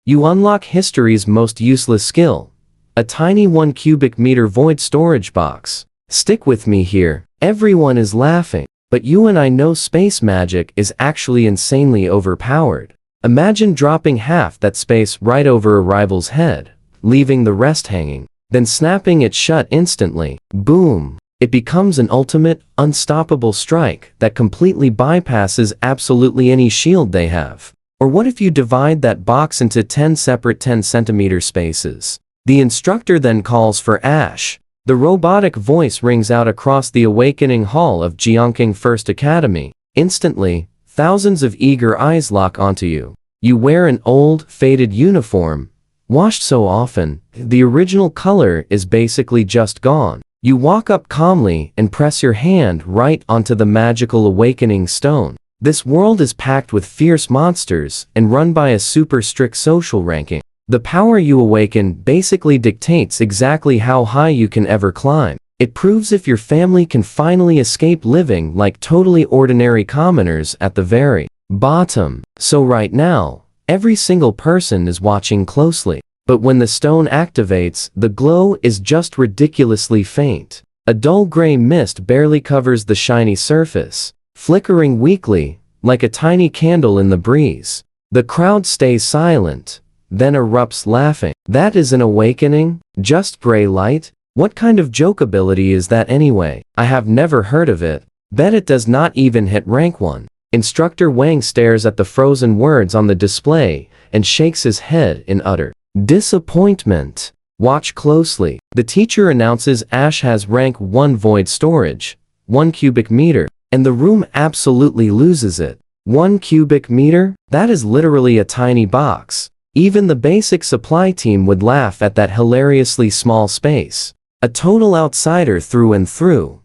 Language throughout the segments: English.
You unlock history's most useless skill. A tiny 1 cubic meter void storage box. Stick with me here. Everyone is laughing, but you and I know space magic is actually insanely overpowered. Imagine dropping half that space right over a rival's head, leaving the rest hanging, then snapping it shut instantly. Boom! It becomes an ultimate, unstoppable strike that completely bypasses absolutely any shield they have. Or what if you divide that box into 10 separate 10-centimeter spaces? The instructor then calls for Ash. The robotic voice rings out across the awakening hall of Jeonking First Academy. Instantly, thousands of eager eyes lock onto you. You wear an old, faded uniform, washed so often, the original color is basically just gone. You walk up calmly and press your hand right onto the magical awakening stone. This world is packed with fierce monsters and run by a super strict social ranking. The power you awaken basically dictates exactly how high you can ever climb. It proves if your family can finally escape living like totally ordinary commoners at the very bottom. So right now, every single person is watching closely. But when the stone activates, the glow is just ridiculously faint. A dull gray mist barely covers the shiny surface, flickering weakly, like a tiny candle in the breeze. The crowd stays silent, then erupts laughing. That is an awakening? Just gray light? What kind of joke ability is that anyway? I have never heard of it. Bet it does not even hit rank 1. Instructor Wang stares at the frozen words on the display and shakes his head in utter disappointment. Watch closely. The teacher announces Ash has rank 1 void storage, 1 cubic meter, and the room absolutely loses it. 1 cubic meter? That is literally a tiny box. Even the basic supply team would laugh at that hilariously small space. A total outsider through and through.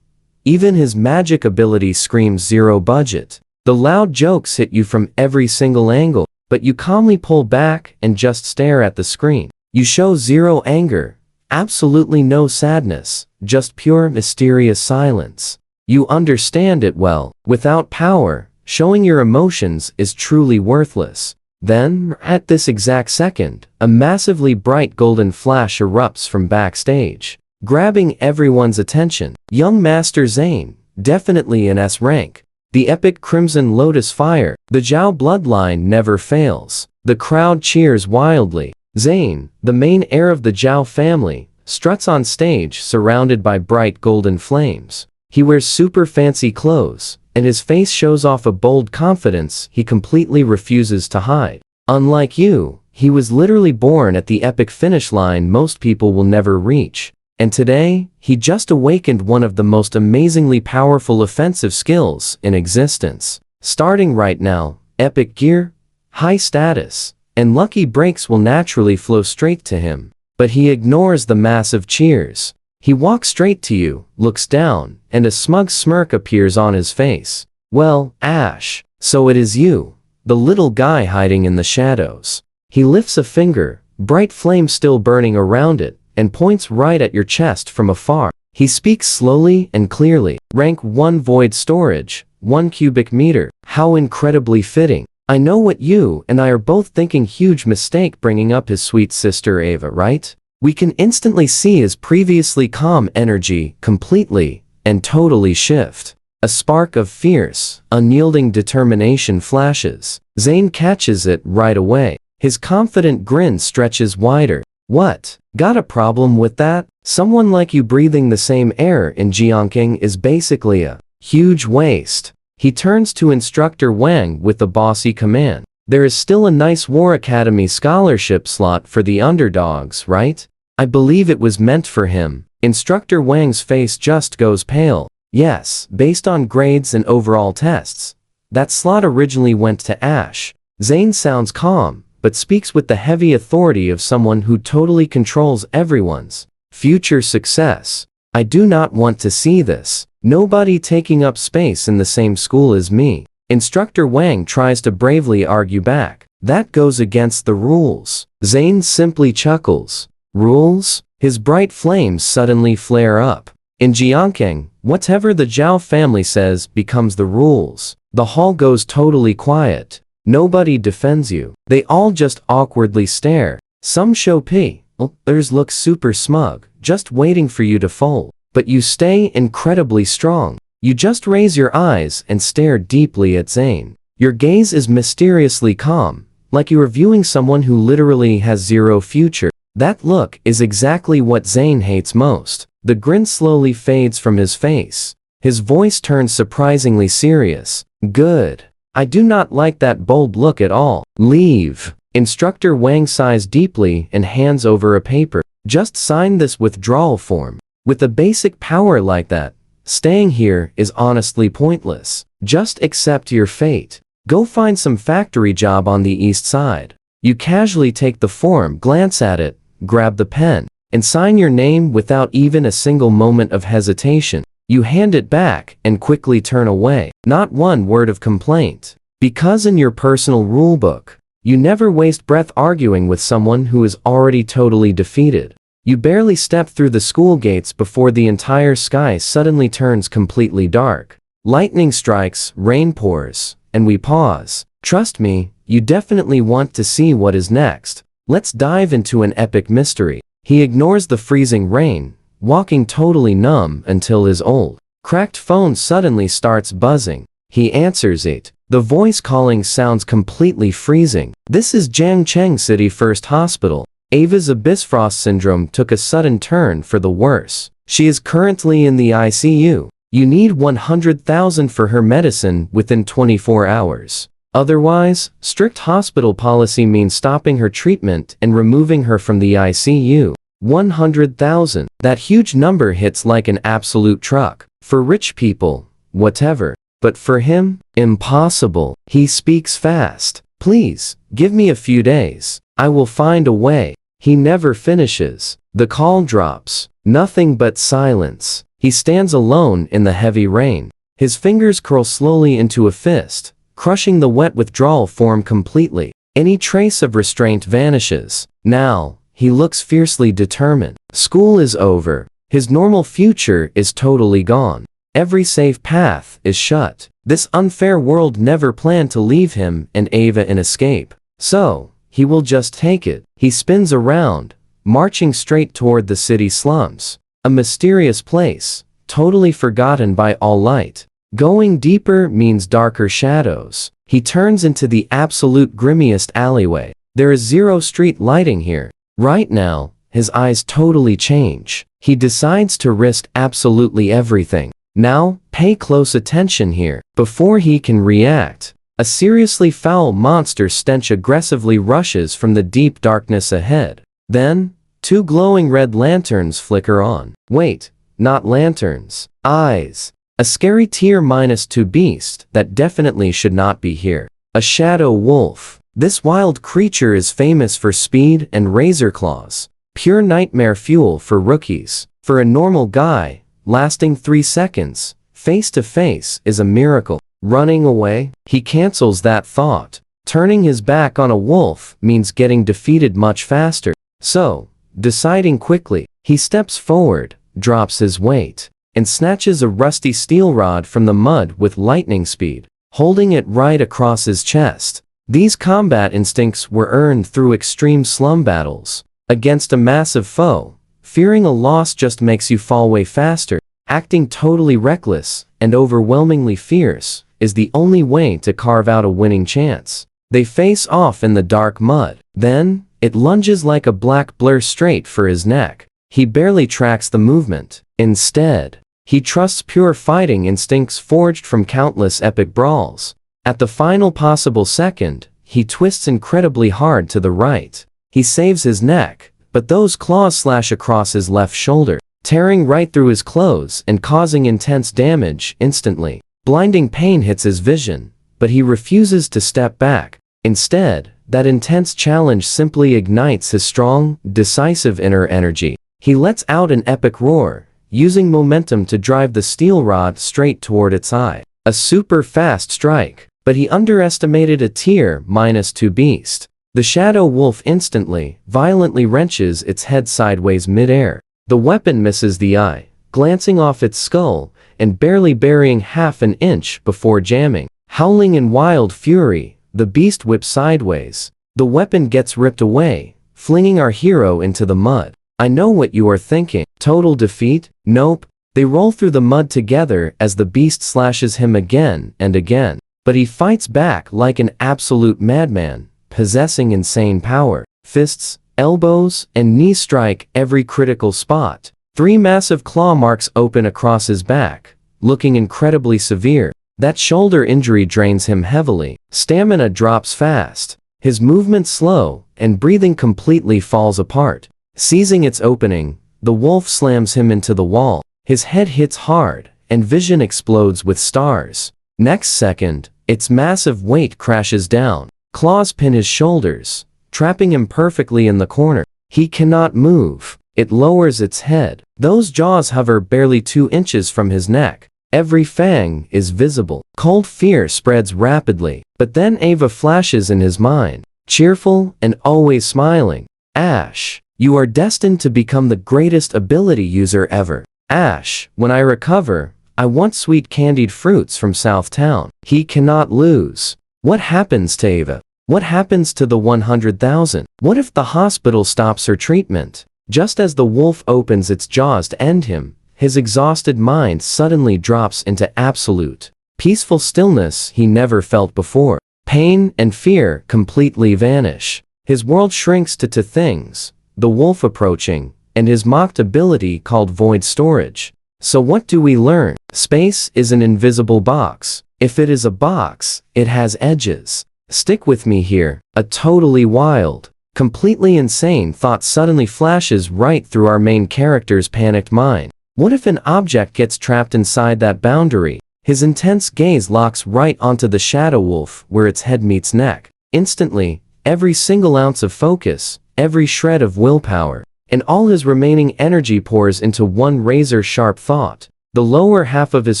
Even his magic ability screams zero budget. The loud jokes hit you from every single angle, but you calmly pull back and just stare at the screen. You show zero anger, absolutely no sadness, just pure mysterious silence. You understand it well. Without power, showing your emotions is truly worthless. Then, at this exact second, a massively bright golden flash erupts from backstage, grabbing everyone's attention. Young Master Zane, definitely an S rank. The epic Crimson Lotus fire, the Zhao bloodline never fails. The crowd cheers wildly. Zane, the main heir of the Zhao family, struts on stage surrounded by bright golden flames. He wears super fancy clothes, and his face shows off a bold confidence he completely refuses to hide. Unlike you, he was literally born at the epic finish line most people will never reach. And today, he just awakened one of the most amazingly powerful offensive skills in existence. Starting right now, epic gear, high status, and lucky breaks will naturally flow straight to him. But he ignores the massive cheers. He walks straight to you, looks down, and a smug smirk appears on his face. Well, Ash, so it is you, the little guy hiding in the shadows. He lifts a finger, bright flame still burning around it, and points right at your chest from afar. He speaks slowly and clearly. Rank 1 void storage, 1 cubic meter. How incredibly fitting. I know what you and I are both thinking. Huge mistake bringing up his sweet sister Ava, right? We can instantly see his previously calm energy completely and totally shift. A spark of fierce, unyielding determination flashes. Zane catches it right away. His confident grin stretches wider. What? Got a problem with that? Someone like you breathing the same air in Jeonking is basically a huge waste. He turns to Instructor Wang with a bossy command. There is still a nice War Academy scholarship slot for the underdogs, right? I believe it was meant for him. Instructor Wang's face just goes pale. Yes, based on grades and overall tests. That slot originally went to Ash. Zane sounds calm, but speaks with the heavy authority of someone who totally controls everyone's future success. I do not want to see this. Nobody taking up space in the same school as me. Instructor Wang tries to bravely argue back. That goes against the rules. Zane simply chuckles. Rules? His bright flames suddenly flare up. In Jeonking, whatever the Zhao family says becomes the rules. The hall goes totally quiet. Nobody defends you. They all just awkwardly stare. Some show pity, others look super smug, just waiting for you to fold. But you stay incredibly strong. You just raise your eyes and stare deeply at Zane. Your gaze is mysteriously calm, like you are viewing someone who literally has zero future. That look is exactly what Zane hates most. The grin slowly fades from his face. His voice turns surprisingly serious. Good. I do not like that bold look at all. Leave. Instructor Wang sighs deeply and hands over a paper. Just sign this withdrawal form. With a basic power like that, staying here is honestly pointless. Just accept your fate. Go find some factory job on the east side. You casually take the form, glance at it, grab the pen, and sign your name without even a single moment of hesitation. You hand it back and quickly turn away. Not one word of complaint. Because in your personal rulebook, you never waste breath arguing with someone who is already totally defeated. You barely step through the school gates before the entire sky suddenly turns completely dark. Lightning strikes, rain pours, and we pause. Trust me, you definitely want to see what is next. Let's dive into an epic mystery. He ignores the freezing rain, walking totally numb until his old, cracked phone suddenly starts buzzing. He answers it. The voice calling sounds completely freezing. This is Jiangcheng City First Hospital. Ava's Abyssfrost syndrome took a sudden turn for the worse. She is currently in the ICU. You need 100,000 for her medicine within 24 hours. Otherwise, strict hospital policy means stopping her treatment and removing her from the ICU. 100,000. That huge number hits like an absolute truck. For rich people, whatever. But for him, impossible. He speaks fast. Please, give me a few days. I will find a way. He never finishes. The call drops. Nothing but silence. He stands alone in the heavy rain. His fingers curl slowly into a fist, crushing the wet withdrawal form completely. Any trace of restraint vanishes. Now, he looks fiercely determined. School is over. His normal future is totally gone. Every safe path is shut. This unfair world never planned to leave him and Ava an escape. So, he will just take it. He spins around, marching straight toward the city slums. A mysterious place, totally forgotten by all light. Going deeper means darker shadows. He turns into the absolute grimmiest alleyway. There is zero street lighting here. Right now, his eyes totally change. He decides to risk absolutely everything. Now, pay close attention here. Before he can react, a seriously foul monster stench aggressively rushes from the deep darkness ahead. Then, two glowing red lanterns flicker on. Wait, not lanterns. Eyes. A scary tier -2 beast that definitely should not be here. A shadow wolf. This wild creature is famous for speed and razor claws. Pure nightmare fuel for rookies. For a normal guy, lasting 3 seconds, face to face, is a miracle. Running away? He cancels that thought. Turning his back on a wolf means getting defeated much faster. So, deciding quickly, he steps forward, drops his weight, and snatches a rusty steel rod from the mud with lightning speed, holding it right across his chest. These combat instincts were earned through extreme slum battles. Against a massive foe, fearing a loss just makes you fall way faster. Acting totally reckless and overwhelmingly fierce is the only way to carve out a winning chance. They face off in the dark mud. Then, it lunges like a black blur straight for his neck. He barely tracks the movement. Instead, he trusts pure fighting instincts forged from countless epic brawls. At the final possible second, he twists incredibly hard to the right. He saves his neck, but those claws slash across his left shoulder, tearing right through his clothes and causing intense damage instantly. Blinding pain hits his vision, but he refuses to step back. Instead, that intense challenge simply ignites his strong, decisive inner energy. He lets out an epic roar, using momentum to drive the steel rod straight toward its eye. A super fast strike, but he underestimated a tier -2 beast. The shadow wolf instantly, violently wrenches its head sideways mid-air. The weapon misses the eye, glancing off its skull, and barely burying half an inch before jamming. Howling in wild fury, the beast whips sideways. The weapon gets ripped away, flinging our hero into the mud. I know what you are thinking. Total defeat? Nope. They roll through the mud together as the beast slashes him again and again. But he fights back like an absolute madman, possessing insane power. Fists, elbows, and knees strike every critical spot. 3 massive claw marks open across his back, looking incredibly severe. That shoulder injury drains him heavily. Stamina drops fast. His movement slow, and breathing completely falls apart. Seizing its opening, the wolf slams him into the wall. His head hits hard, and vision explodes with stars. Next second, its massive weight crashes down. Claws pin his shoulders, trapping him perfectly in the corner. He cannot move. It lowers its head. Those jaws hover barely 2 inches from his neck. Every fang is visible. Cold fear spreads rapidly. But then Ava flashes in his mind, cheerful and always smiling. Ash, you are destined to become the greatest ability user ever. Ash, when I recover, I want sweet candied fruits from Southtown. He cannot lose. What happens to Ava? What happens to the 100,000? What if the hospital stops her treatment? Just as the wolf opens its jaws to end him, his exhausted mind suddenly drops into absolute, peaceful stillness he never felt before. Pain and fear completely vanish. His world shrinks to 2 things: the wolf approaching, and his mocked ability called void storage. So what do we learn? Space is an invisible box. If it is a box, it has edges. Stick with me here. A totally wild, completely insane thought suddenly flashes right through our main character's panicked mind. What if an object gets trapped inside that boundary? His intense gaze locks right onto the shadow wolf where its head meets neck. Instantly, every single ounce of focus, every shred of willpower, and all his remaining energy pours into one razor-sharp thought. The lower half of his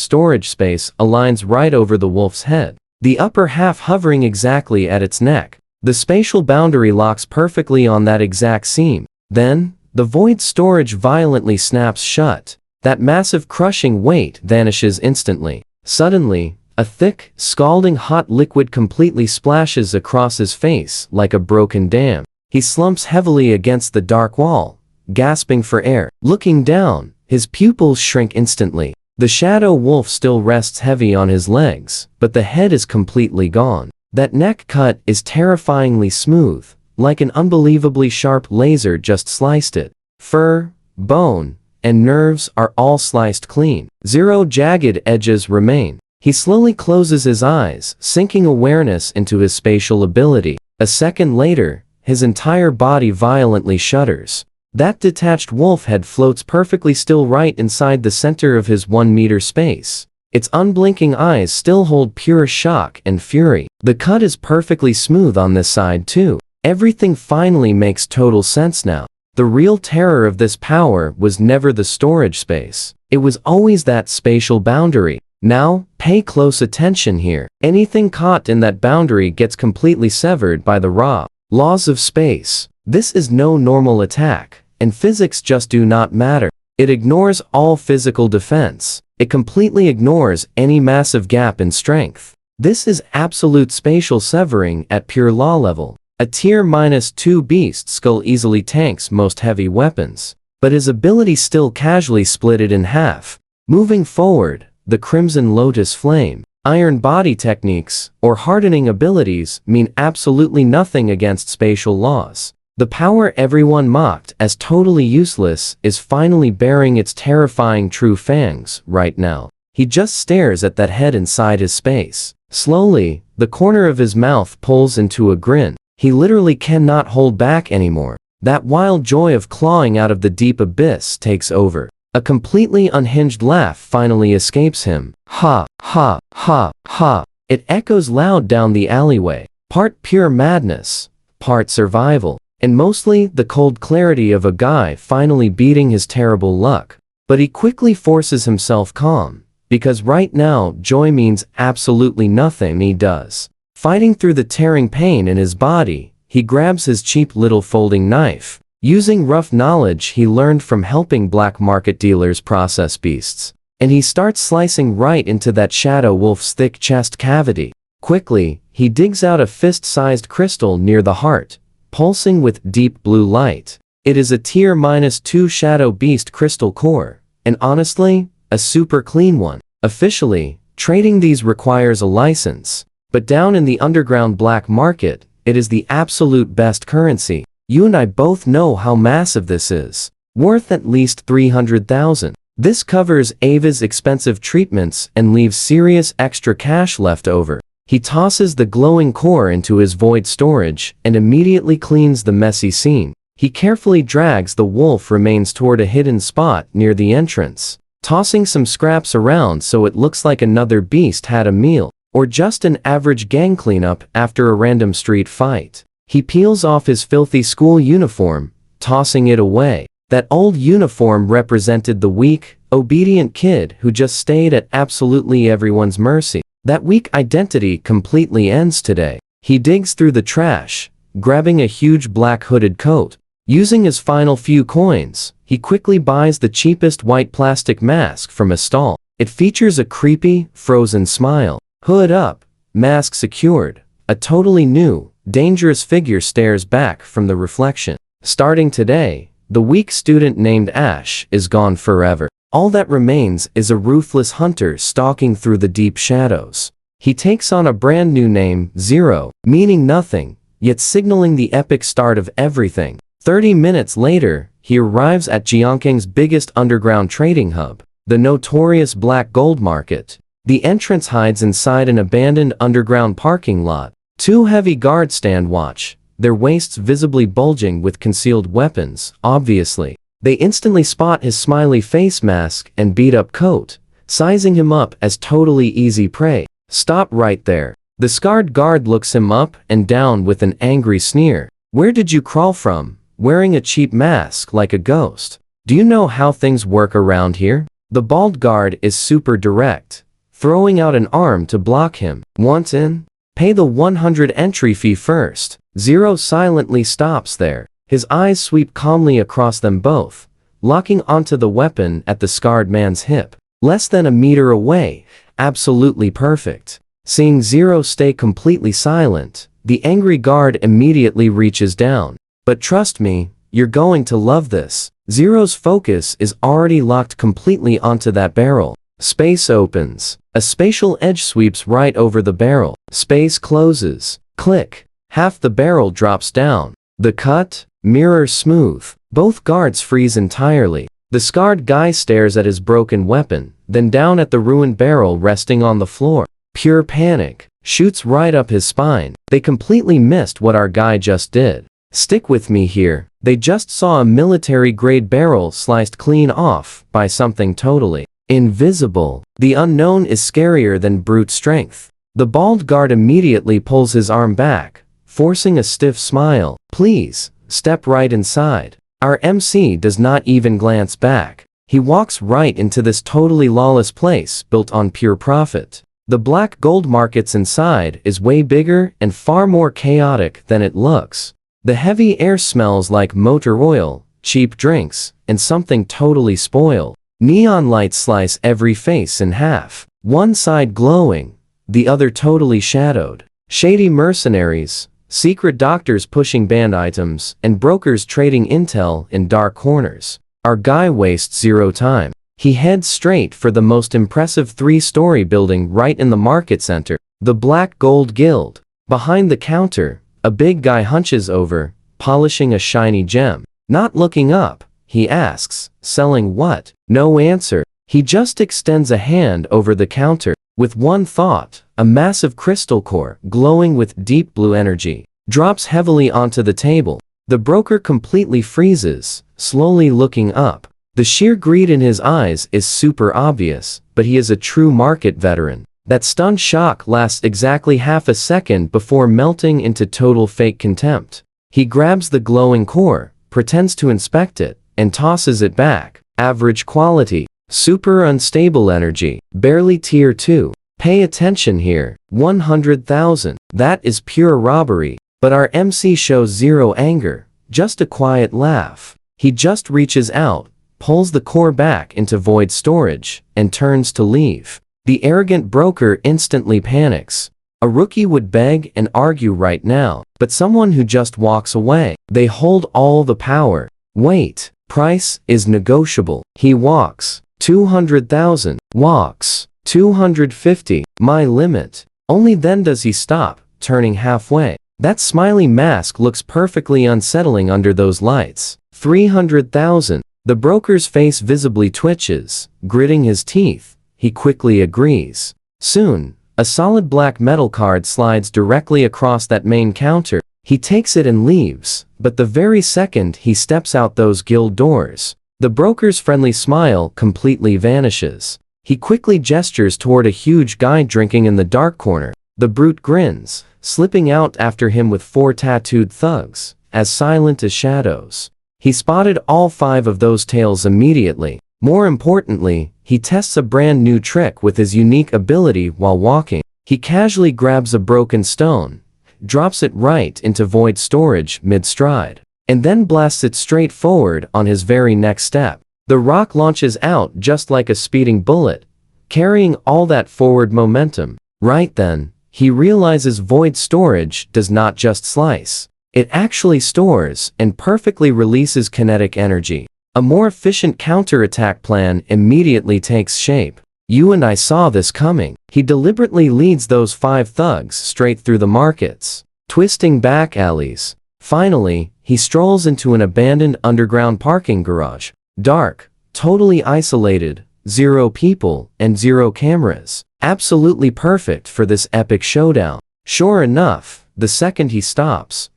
storage space aligns right over the wolf's head, the upper half hovering exactly at its neck. The spatial boundary locks perfectly on that exact seam. Then, the void storage violently snaps shut. That massive crushing weight vanishes instantly. Suddenly, a thick, scalding hot liquid completely splashes across his face like a broken dam. He slumps heavily against the dark wall, gasping for air. Looking down, his pupils shrink instantly. The shadow wolf still rests heavy on his legs, but the head is completely gone. That neck cut is terrifyingly smooth, like an unbelievably sharp laser just sliced it. Fur, bone, and nerves are all sliced clean. 0 jagged edges remain. He slowly closes his eyes, sinking awareness into his spatial ability. A second later, his entire body violently shudders. That detached wolf head floats perfectly still right inside the center of his 1-meter space. Its unblinking eyes still hold pure shock and fury. The cut is perfectly smooth on this side too. Everything finally makes total sense now. The real terror of this power was never the storage space. It was always that spatial boundary. Now, pay close attention here. Anything caught in that boundary gets completely severed by the raw laws of space. This is no normal attack, and physics just do not matter. It ignores all physical defense. It completely ignores any massive gap in strength. This is absolute spatial severing at pure law level. A tier -2 beast skull easily tanks most heavy weapons, but his ability still casually split it in half. Moving forward, the Crimson Lotus Flame, iron body techniques, or hardening abilities mean absolutely nothing against spatial laws. The power everyone mocked as totally useless is finally bearing its terrifying true fangs right now. He just stares at that head inside his space. Slowly, the corner of his mouth pulls into a grin. He literally cannot hold back anymore. That wild joy of clawing out of the deep abyss takes over. A completely unhinged laugh finally escapes him. Ha, ha, ha, ha. It echoes loud down the alleyway. Part pure madness, part survival, and mostly the cold clarity of a guy finally beating his terrible luck. But he quickly forces himself calm, because right now joy means absolutely nothing he does. Fighting through the tearing pain in his body, he grabs his cheap little folding knife. Using rough knowledge he learned from helping black market dealers process beasts, and he starts slicing right into that shadow wolf's thick chest cavity. Quickly, He digs out a fist-sized crystal near the heart, pulsing with deep blue light. It is a tier -2 Shadow Beast crystal core, and honestly, a super clean one. Officially, trading these requires a license, but down in the underground black market, it is the absolute best currency. You and I both know how massive this is. Worth at least 300,000. This covers Ava's expensive treatments and leaves serious extra cash left over. He tosses the glowing core into his void storage and immediately cleans the messy scene. He carefully drags the wolf remains toward a hidden spot near the entrance, tossing some scraps around so it looks like another beast had a meal, or just an average gang cleanup after a random street fight. He peels off his filthy school uniform, tossing it away. That old uniform represented the weak, obedient kid who just stayed at absolutely everyone's mercy. That weak identity completely ends today. He digs through the trash, grabbing a huge black hooded coat. Using his final few coins, he quickly buys the cheapest white plastic mask from a stall. It features a creepy, frozen smile. Hood up, mask secured. A totally new, dangerous figure stares back from the reflection. Starting today, the weak student named Ash is gone forever. All that remains is a ruthless hunter stalking through the deep shadows. He takes on a brand new name, Zero, meaning nothing, yet signaling the epic start of everything. 30 minutes later, he arrives at Jiangkang's biggest underground trading hub, the notorious Black Gold Market. The entrance hides inside an abandoned underground parking lot. Two heavy guards stand watch, their waists visibly bulging with concealed weapons, obviously. They instantly spot his smiley face mask and beat-up coat, sizing him up as totally easy prey. Stop right there. The scarred guard looks him up and down with an angry sneer. Where did you crawl from, wearing a cheap mask like a ghost? Do you know how things work around here? The bald guard is super direct, throwing out an arm to block him. Want in? Pay the 100 entry fee first. Zero silently stops there. His eyes sweep calmly across them both, locking onto the weapon at the scarred man's hip. Less than a meter away, absolutely perfect. Seeing Zero stay completely silent, the angry guard immediately reaches down. But trust me, you're going to love this. Zero's focus is already locked completely onto that barrel. Space opens. A spatial edge sweeps right over the barrel. Space closes. Click. Half the barrel drops down. The cut, mirror smooth. Both guards freeze entirely. The scarred guy stares at his broken weapon, then down at the ruined barrel resting on the floor. Pure panic shoots right up his spine. They completely missed what our guy just did. Stick with me here. They just saw a military-grade barrel sliced clean off by something totally invisible. The unknown is scarier than brute strength. The bald guard immediately pulls his arm back, forcing a stiff smile. Please, step right inside. Our MC does not even glance back. He walks right into this totally lawless place built on pure profit. The Black Gold Markets inside is way bigger and far more chaotic than it looks. The heavy air smells like motor oil, cheap drinks, and something totally spoiled. Neon lights slice every face in half, one side glowing, the other totally shadowed. Shady mercenaries, secret doctors pushing banned items, and brokers trading intel in dark corners. Our guy wastes zero time. He heads straight for the most impressive 3-story building right in the market center, the Black Gold Guild. Behind the counter, a big guy hunches over, polishing a shiny gem. Not looking up, he asks, selling what? No answer. He just extends a hand over the counter. With one thought, a massive crystal core, glowing with deep blue energy, drops heavily onto the table. The broker completely freezes, slowly looking up. The sheer greed in his eyes is super obvious, but he is a true market veteran. That stunned shock lasts exactly half a second before melting into total fake contempt. He grabs the glowing core, pretends to inspect it, and tosses it back. Average quality. Super unstable energy. Barely tier 2. Pay attention here. 100,000. That is pure robbery. But our MC shows zero anger. Just a quiet laugh. He just reaches out, pulls the core back into void storage, and turns to leave. The arrogant broker instantly panics. A rookie would beg and argue right now, but someone who just walks away, they hold all the power. Wait, price is negotiable. He walks. 200,000. Walks. 250. My limit. Only then does he stop, turning halfway. That smiley mask looks perfectly unsettling under those lights. 300,000. The broker's face visibly twitches, gritting his teeth. He quickly agrees. Soon, a solid black metal card slides directly across that main counter. He takes it and leaves, but the very second he steps out those guild doors, the broker's friendly smile completely vanishes. He quickly gestures toward a huge guy drinking in the dark corner. The brute grins, slipping out after him with 4 tattooed thugs, as silent as shadows. He spotted all 5 of those tails immediately. More importantly, he tests a brand new trick with his unique ability while walking. He casually grabs a broken stone, drops it right into void storage mid-stride, and then blasts it straight forward on his very next step. The rock launches out just like a speeding bullet, carrying all that forward momentum. Right then, he realizes void storage does not just slice. It actually stores and perfectly releases kinetic energy. A more efficient counterattack plan immediately takes shape. You and I saw this coming. He deliberately leads those 5 thugs straight through the markets, twisting back alleys. Finally, he strolls into an abandoned underground parking garage. Dark, totally isolated, 0 people and 0 cameras. Absolutely perfect for this epic showdown. Sure enough, the second he stops,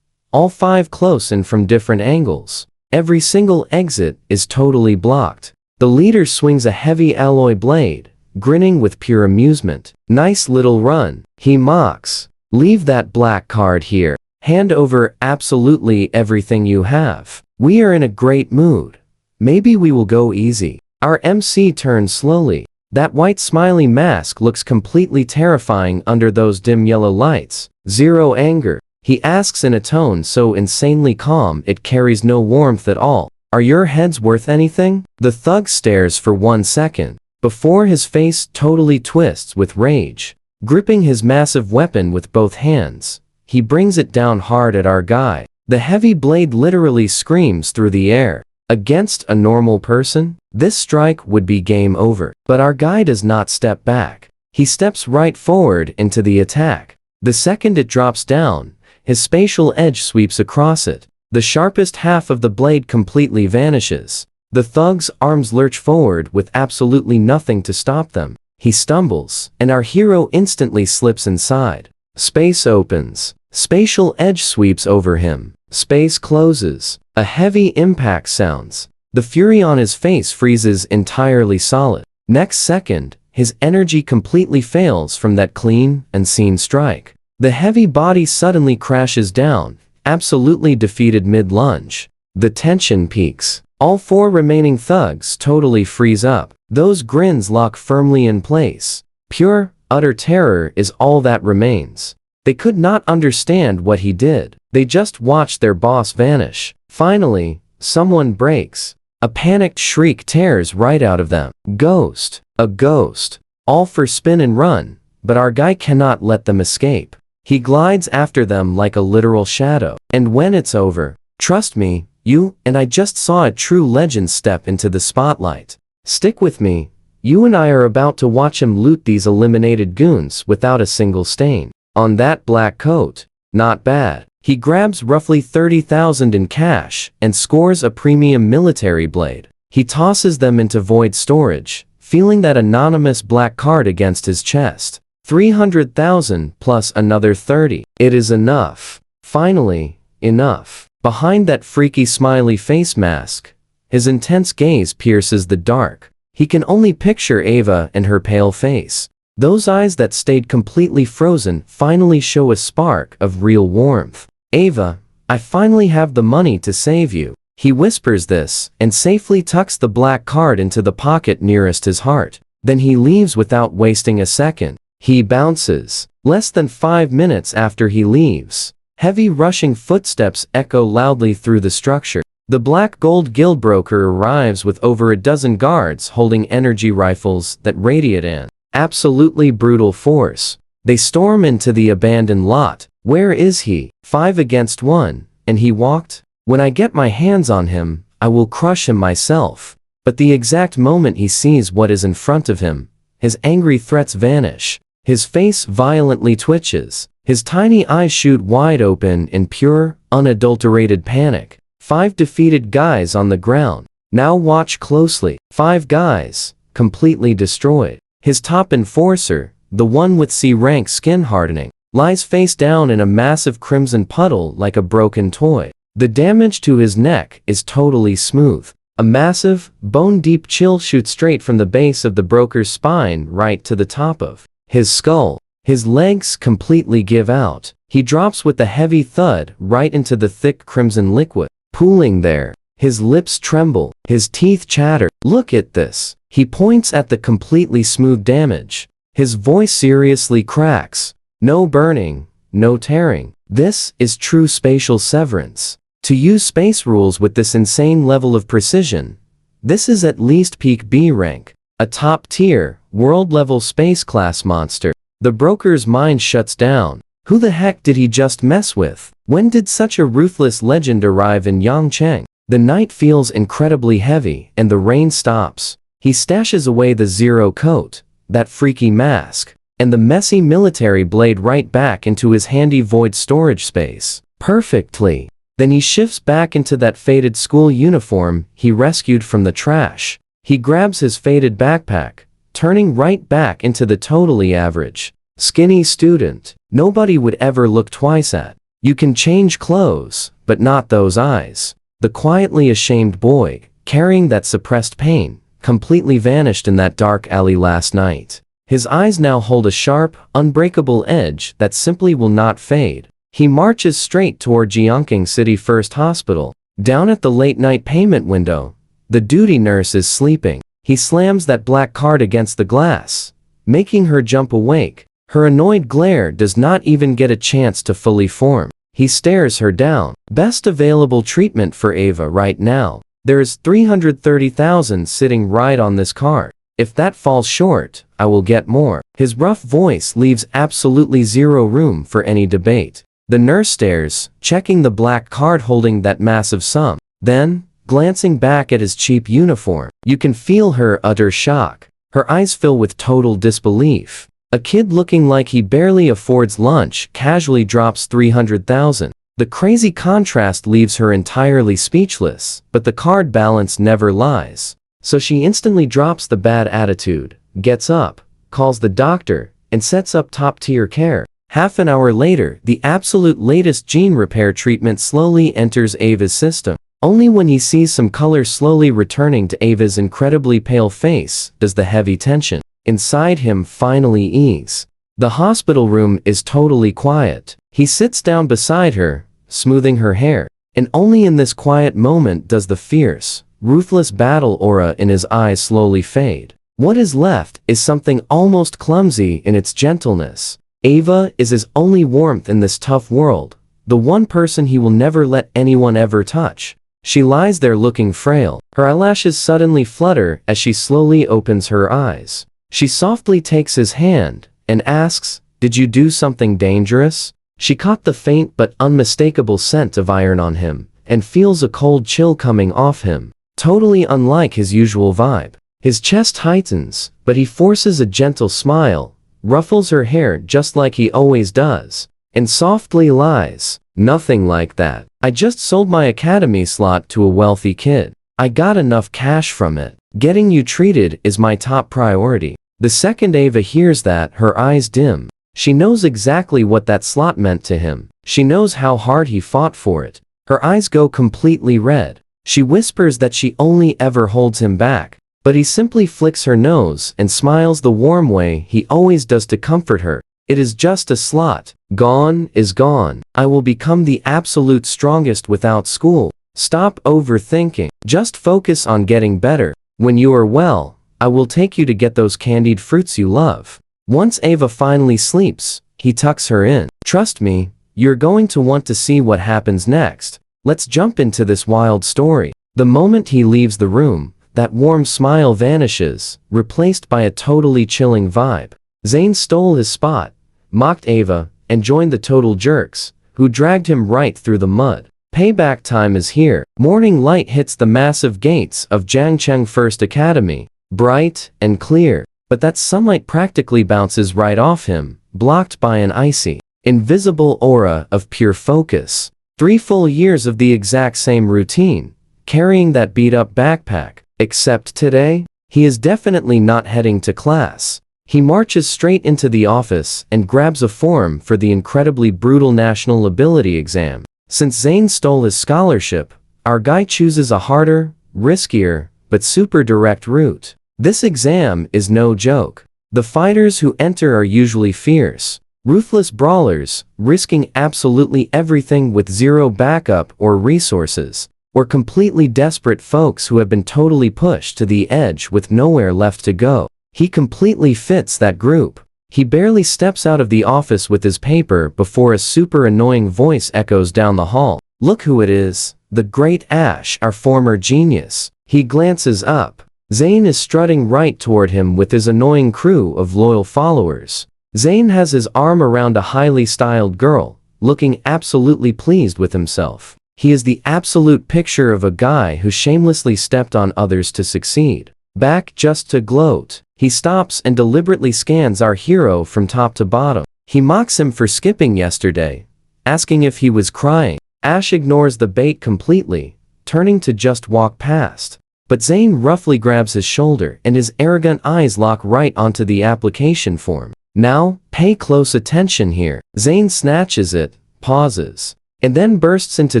all 5 close in from different angles. Every single exit is totally blocked. The leader swings a heavy alloy blade, grinning with pure amusement. Nice little run, he mocks. Leave that black card here. Hand over absolutely everything you have. We are in a great mood. Maybe we will go easy. Our MC turns slowly. That white smiley mask looks completely terrifying under those dim yellow lights. 0 anger. He asks in a tone so insanely calm it carries no warmth at all. Are your heads worth anything? The thug stares for 1 second, before his face totally twists with rage. Gripping his massive weapon with both hands, he brings it down hard at our guy. The heavy blade literally screams through the air. Against a normal person, this strike would be game over. But our guy does not step back. He steps right forward into the attack. The second it drops down, his spatial edge sweeps across it. The sharpest half of the blade completely vanishes. The thug's arms lurch forward with absolutely nothing to stop them. He stumbles, and our hero instantly slips inside. Space opens. Spatial edge sweeps over him. Space closes. A heavy impact sounds. The fury on his face freezes entirely solid. Next second, his energy completely fails from that clean and seen strike. The heavy body suddenly crashes down, absolutely defeated mid-lunge. The tension peaks. All 4 remaining thugs totally freeze up. Those grins lock firmly in place. Pure, utter terror is all that remains. They could not understand what he did. They just watched their boss vanish. Finally, someone breaks. A panicked shriek tears right out of them. Ghost. A ghost. All for spin and run, but our guy cannot let them escape. He glides after them like a literal shadow. And when it's over, trust me, you and I just saw a true legend step into the spotlight. Stick with me. You and I are about to watch him loot these eliminated goons without a single stain on that black coat. Not bad. He grabs roughly 30,000 in cash and scores a premium military blade. He tosses them into void storage, feeling that anonymous black card against his chest. 300,000 plus another 30. It is enough. Finally, enough. Behind that freaky smiley face mask, his intense gaze pierces the dark. He can only picture Ava and her pale face. Those eyes that stayed completely frozen finally show a spark of real warmth. Ava, I finally have the money to save you. He whispers this and safely tucks the black card into the pocket nearest his heart. Then he leaves without wasting a second. He bounces. Less than 5 minutes after he leaves, heavy rushing footsteps echo loudly through the structure. The Black Gold Guild broker arrives with over a dozen guards holding energy rifles that radiate an absolutely brutal force. They storm into the abandoned lot. Where is he? 5 against 1, and he walked? When I get my hands on him, I will crush him myself. But the exact moment he sees what is in front of him, his angry threats vanish. His face violently twitches. His tiny eyes shoot wide open in pure, unadulterated panic. 5 defeated guys on the ground. Now watch closely. 5 guys, completely destroyed. His top enforcer, the one with C-rank skin hardening, lies face down in a massive crimson puddle like a broken toy. The damage to his neck is totally smooth. A massive, bone-deep chill shoots straight from the base of the broker's spine right to the top of his skull. His legs completely give out. He drops with a heavy thud right into the thick crimson liquid, pooling there. His lips tremble. His teeth chatter. Look at this. He points at the completely smooth damage. His voice seriously cracks. No burning, no tearing. This is true spatial severance. To use space rules with this insane level of precision, this is at least peak B rank. A top-tier, world-level space-class monster. The broker's mind shuts down. Who the heck did he just mess with? When did such a ruthless legend arrive in Yangcheng? The night feels incredibly heavy, and the rain stops. He stashes away the zero coat, that freaky mask, and the messy military blade right back into his handy void storage space. Perfectly. Then he shifts back into that faded school uniform he rescued from the trash. He grabs his faded backpack, turning right back into the totally average, skinny student nobody would ever look twice at. You can change clothes, but not those eyes. The quietly ashamed boy, carrying that suppressed pain, completely vanished in that dark alley last night. His eyes now hold a sharp, unbreakable edge that simply will not fade. He marches straight toward Jiangking City First Hospital. Down at the late-night payment window, the duty nurse is sleeping. He slams that black card against the glass, making her jump awake. Her annoyed glare does not even get a chance to fully form. He stares her down. Best available treatment for Ava right now. There is 330,000 sitting right on this card. If that falls short, I will get more. His rough voice leaves absolutely zero room for any debate. The nurse stares, checking the black card holding that massive sum. Then, glancing back at his cheap uniform, you can feel her utter shock. Her eyes fill with total disbelief. A kid looking like he barely affords lunch casually drops 300,000. The crazy contrast leaves her entirely speechless, but the card balance never lies. So she instantly drops the bad attitude, gets up, calls the doctor, and sets up top-tier care. Half an hour later, the absolute latest gene repair treatment slowly enters Ava's system. Only when he sees some color slowly returning to Ava's incredibly pale face does the heavy tension inside him finally ease. The hospital room is totally quiet. He sits down beside her, smoothing her hair, and only in this quiet moment does the fierce, ruthless battle aura in his eyes slowly fade. What is left is something almost clumsy in its gentleness. Ava is his only warmth in this tough world, the one person he will never let anyone ever touch. She lies there looking frail. Her eyelashes suddenly flutter as she slowly opens her eyes. She softly takes his hand and asks, "Did you do something dangerous?" She caught the faint but unmistakable scent of iron on him and feels a cold chill coming off him, totally unlike his usual vibe. His chest tightens, but he forces a gentle smile, ruffles her hair just like he always does, and softly lies, "Nothing like that. I just sold my academy slot to a wealthy kid. I got enough cash from it. Getting you treated is my top priority." The second Ava hears that, her eyes dim. She knows exactly what that slot meant to him. She knows how hard he fought for it. Her eyes go completely red. She whispers that she only ever holds him back, but he simply flicks her nose and smiles the warm way he always does to comfort her. "It is just a slot. Gone is gone. I will become the absolute strongest without school. Stop overthinking. Just focus on getting better. When you are well, I will take you to get those candied fruits you love." Once Ava finally sleeps, he tucks her in. "Trust me, you're going to want to see what happens next. Let's jump into this wild story." The moment he leaves the room, that warm smile vanishes, replaced by a totally chilling vibe. Zane stole his spot, mocked Ava, and joined the total jerks, who dragged him right through the mud. Payback time is here. Morning light hits the massive gates of Jiangcheng First Academy, bright and clear, but that sunlight practically bounces right off him, blocked by an icy, invisible aura of pure focus. 3 full years of the exact same routine, carrying that beat-up backpack, except today, he is definitely not heading to class. He marches straight into the office and grabs a form for the incredibly brutal national ability exam. Since Zane stole his scholarship, our guy chooses a harder, riskier, but super direct route. This exam is no joke. The fighters who enter are usually fierce, ruthless brawlers, risking absolutely everything with zero backup or resources, or completely desperate folks who have been totally pushed to the edge with nowhere left to go. He completely fits that group. He barely steps out of the office with his paper before a super annoying voice echoes down the hall. Look who it is, the great Ash, our former genius. He glances up. Zane is strutting right toward him with his annoying crew of loyal followers. Zane has his arm around a highly styled girl, looking absolutely pleased with himself. He is the absolute picture of a guy who shamelessly stepped on others to succeed. Back just to gloat, he stops and deliberately scans our hero from top to bottom. He mocks him for skipping yesterday, asking if he was crying. Ash ignores the bait completely, turning to just walk past. But Zane roughly grabs his shoulder and his arrogant eyes lock right onto the application form. Now, pay close attention here. Zane snatches it, pauses, and then bursts into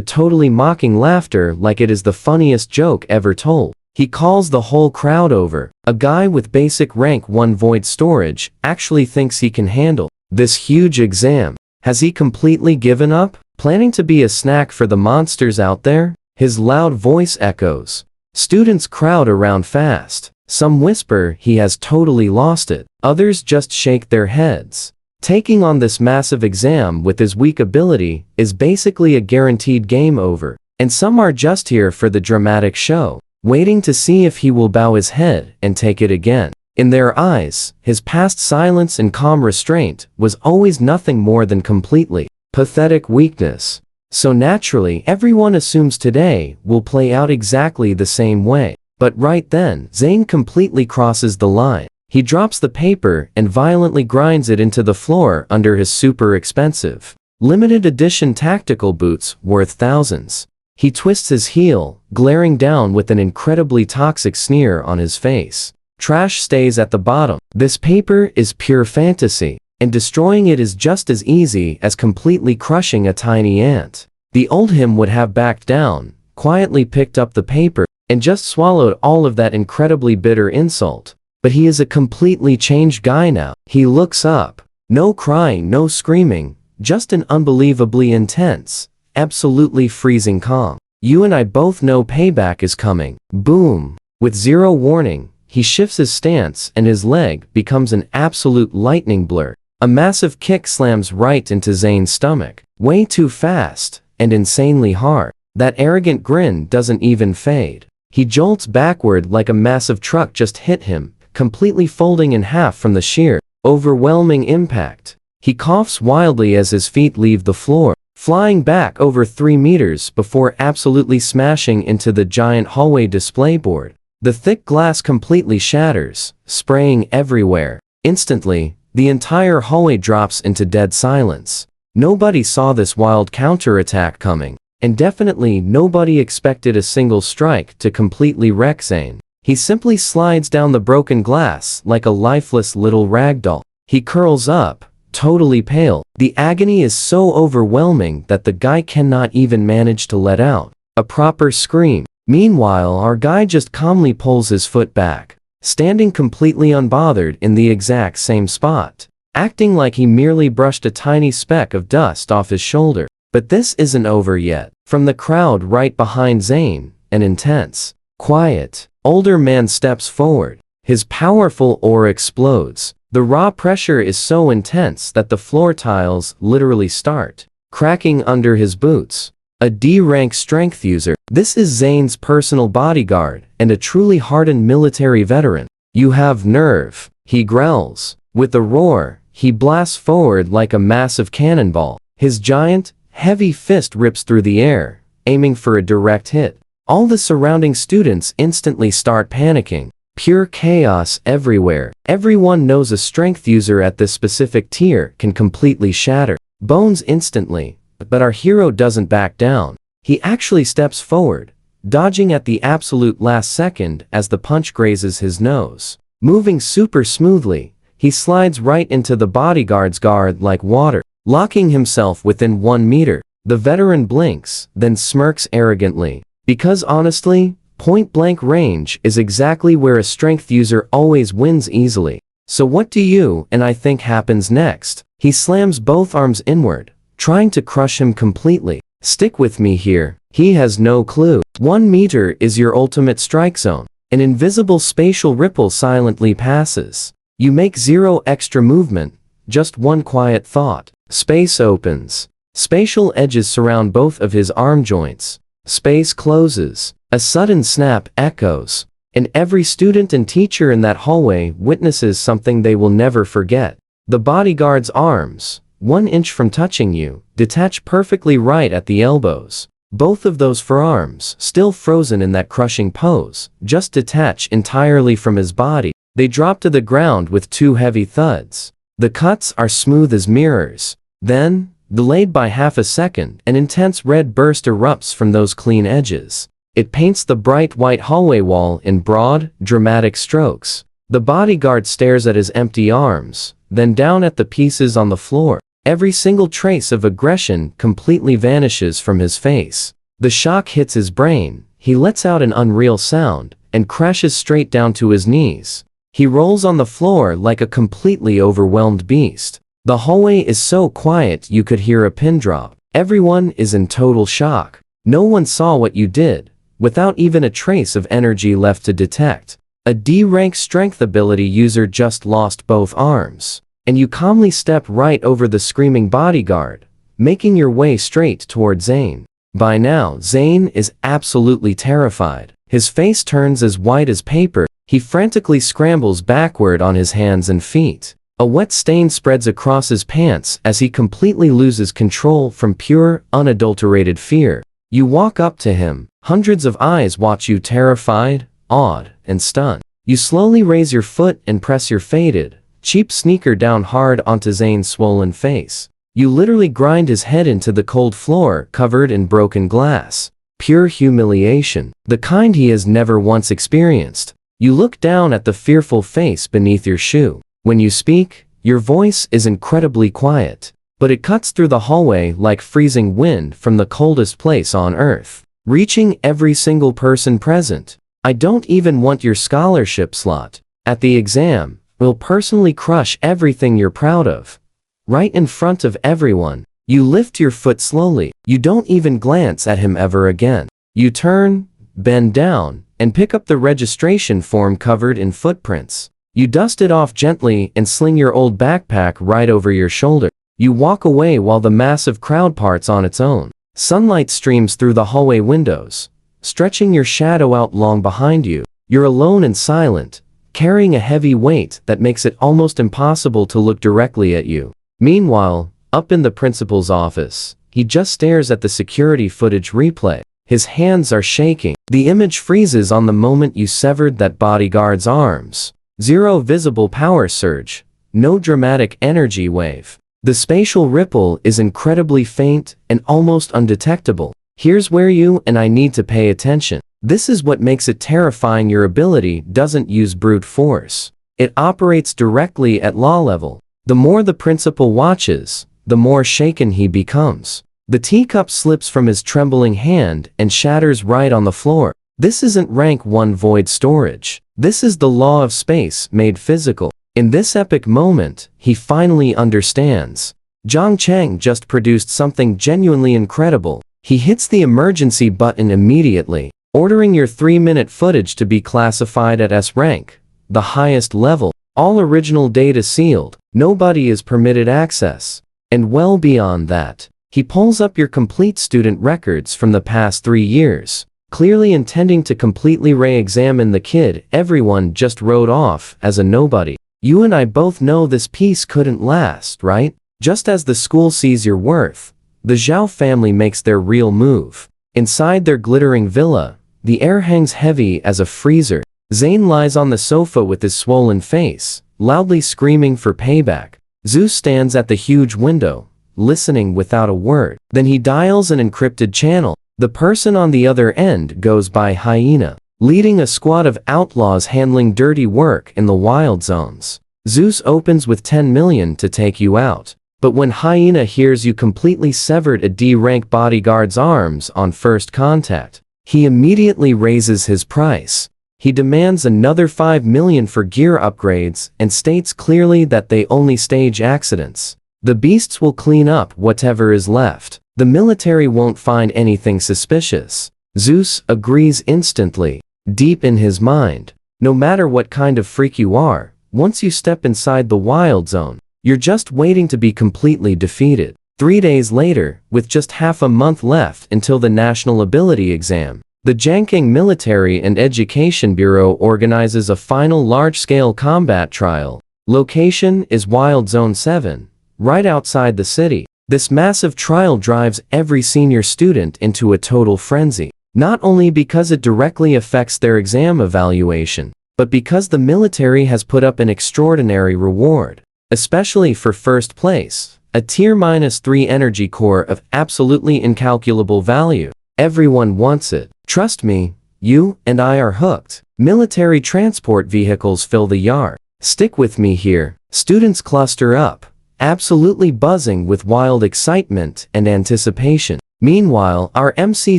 totally mocking laughter like it is the funniest joke ever told. He calls the whole crowd over. A guy with basic rank 1 void storage actually thinks he can handle this huge exam. Has he completely given up? Planning to be a snack for the monsters out there? His loud voice echoes. Students crowd around fast. Some whisper he has totally lost it. Others just shake their heads. Taking on this massive exam with his weak ability is basically a guaranteed game over. And some are just here for the dramatic show, waiting to see if he will bow his head and take it again. In their eyes, his past silence and calm restraint was always nothing more than completely pathetic weakness. So naturally, everyone assumes today will play out exactly the same way. But right then, Zane completely crosses the line. He drops the paper and violently grinds it into the floor under his super expensive, limited edition tactical boots worth thousands. He twists his heel, glaring down with an incredibly toxic sneer on his face. Trash stays at the bottom. This paper is pure fantasy, and destroying it is just as easy as completely crushing a tiny ant. The old him would have backed down, quietly picked up the paper, and just swallowed all of that incredibly bitter insult. But he is a completely changed guy now. He looks up. No crying, no screaming, just an unbelievably intense, absolutely freezing calm. You and I both know payback is coming. Boom. With zero warning, he shifts his stance and his leg becomes an absolute lightning blur. A massive kick slams right into Zane's stomach. Way too fast, and insanely hard. That arrogant grin doesn't even fade. He jolts backward like a massive truck just hit him, completely folding in half from the sheer, overwhelming impact. He coughs wildly as his feet leave the floor, flying back over 3 meters before absolutely smashing into the giant hallway display board. The thick glass completely shatters, spraying everywhere. Instantly, the entire hallway drops into dead silence. Nobody saw this wild counterattack coming, and definitely nobody expected a single strike to completely wreck Zane. He simply slides down the broken glass like a lifeless little ragdoll. He curls up, totally pale. The agony is so overwhelming that the guy cannot even manage to let out a proper scream. Meanwhile, our guy just calmly pulls his foot back, standing completely unbothered in the exact same spot, acting like he merely brushed a tiny speck of dust off his shoulder. But this isn't over yet. From the crowd right behind Zane, an intense, quiet, older man steps forward. His powerful aura explodes. The raw pressure is so intense that the floor tiles literally start cracking under his boots. A D-rank strength user. This is Zane's personal bodyguard and a truly hardened military veteran. You have nerve, he growls. With a roar, he blasts forward like a massive cannonball. His giant, heavy fist rips through the air, aiming for a direct hit. All the surrounding students instantly start panicking. Pure chaos everywhere. Everyone knows a strength user at this specific tier can completely shatter bones instantly, but our hero doesn't back down. He actually steps forward, dodging at the absolute last second as the punch grazes his nose. Moving super smoothly, he slides right into the bodyguard's guard like water, locking himself within 1 meter. The veteran blinks, then smirks arrogantly. Because honestly, point-blank range is exactly where a strength user always wins easily. So what do you and I think happens next? He slams both arms inward, trying to crush him completely. Stick with me here. He has no clue. 1 meter is your ultimate strike zone. An invisible spatial ripple silently passes. You make 0 extra movement, just one quiet thought. Space opens. Spatial edges surround both of his arm joints. Space closes. A sudden snap echoes, and every student and teacher in that hallway witnesses something they will never forget. The bodyguard's arms, 1 inch from touching you, detach perfectly right at the elbows. Both of those forearms, still frozen in that crushing pose, just detach entirely from his body. They drop to the ground with 2 heavy thuds. The cuts are smooth as mirrors. Then, delayed by half a second, an intense red burst erupts from those clean edges. It paints the bright white hallway wall in broad, dramatic strokes. The bodyguard stares at his empty arms, then down at the pieces on the floor. Every single trace of aggression completely vanishes from his face. The shock hits his brain, he lets out an unreal sound, and crashes straight down to his knees. He rolls on the floor like a completely overwhelmed beast. The hallway is so quiet you could hear a pin drop. Everyone is in total shock. No one saw what you did, without even a trace of energy left to detect. A D-rank strength ability user just lost both arms. And you calmly step right over the screaming bodyguard, making your way straight toward Zane. By now, Zane is absolutely terrified. His face turns as white as paper. He frantically scrambles backward on his hands and feet. A wet stain spreads across his pants as he completely loses control from pure, unadulterated fear. You walk up to him. Hundreds of eyes watch you, terrified, awed, and stunned. You slowly raise your foot and press your faded, cheap sneaker down hard onto Zane's swollen face. You literally grind his head into the cold floor covered in broken glass. Pure humiliation, the kind he has never once experienced. You look down at the fearful face beneath your shoe. When you speak, your voice is incredibly quiet, but it cuts through the hallway like freezing wind from the coldest place on earth, reaching every single person present. I don't even want your scholarship slot. At the exam, we'll personally crush everything you're proud of. Right in front of everyone, you lift your foot slowly. You don't even glance at him ever again. You turn, bend down, and pick up the registration form covered in footprints. You dust it off gently and sling your old backpack right over your shoulder. You walk away while the massive crowd parts on its own. Sunlight streams through the hallway windows, stretching your shadow out long behind you. You're alone and silent, carrying a heavy weight that makes it almost impossible to look directly at you. Meanwhile, up in the principal's office, he just stares at the security footage replay. His hands are shaking. The image freezes on the moment you severed that bodyguard's arms. Zero visible power surge, no dramatic energy wave. The spatial ripple is incredibly faint and almost undetectable. Here's where you and I need to pay attention. This is what makes it terrifying. Your ability doesn't use brute force. It operates directly at law level. The more the principal watches, the more shaken he becomes. The teacup slips from his trembling hand and shatters right on the floor. This isn't rank 1 void storage. This is the law of space made physical. In this epic moment, he finally understands. Zhang Cheng just produced something genuinely incredible. He hits the emergency button immediately, ordering your 3-minute footage to be classified at S rank, the highest level. All original data sealed. Nobody is permitted access. And well beyond that, he pulls up your complete student records from the past 3 years, clearly intending to completely re-examine the kid everyone just wrote off as a nobody. You and I both know this peace couldn't last, right? Just as the school sees your worth, the Zhao family makes their real move. Inside their glittering villa, the air hangs heavy as a freezer. Zane lies on the sofa with his swollen face, loudly screaming for payback. Zeus stands at the huge window, listening without a word. Then he dials an encrypted channel. The person on the other end goes by Hyena, leading a squad of outlaws handling dirty work in the wild zones. Zeus opens with 10 million to take you out. But when Hyena hears you completely severed a D-rank bodyguard's arms on first contact, he immediately raises his price. He demands another 5 million for gear upgrades and states clearly that they only stage accidents. The beasts will clean up whatever is left. The military won't find anything suspicious. Zeus agrees instantly. Deep in his mind, no matter what kind of freak you are, once you step inside the wild zone, you're just waiting to be completely defeated. 3 days later, with just half a month left until the National Ability Exam, the Jiangking Military and Education Bureau organizes a final large-scale combat trial. Location is Wild Zone 7, right outside the city. This massive trial drives every senior student into a total frenzy, not only because it directly affects their exam evaluation, but because the military has put up an extraordinary reward. Especially for first place, a tier -3 energy core of absolutely incalculable value. Everyone wants it. Trust me, you and I are hooked. Military transport vehicles fill the yard. Stick with me here. Students cluster up, absolutely buzzing with wild excitement and anticipation. Meanwhile, our MC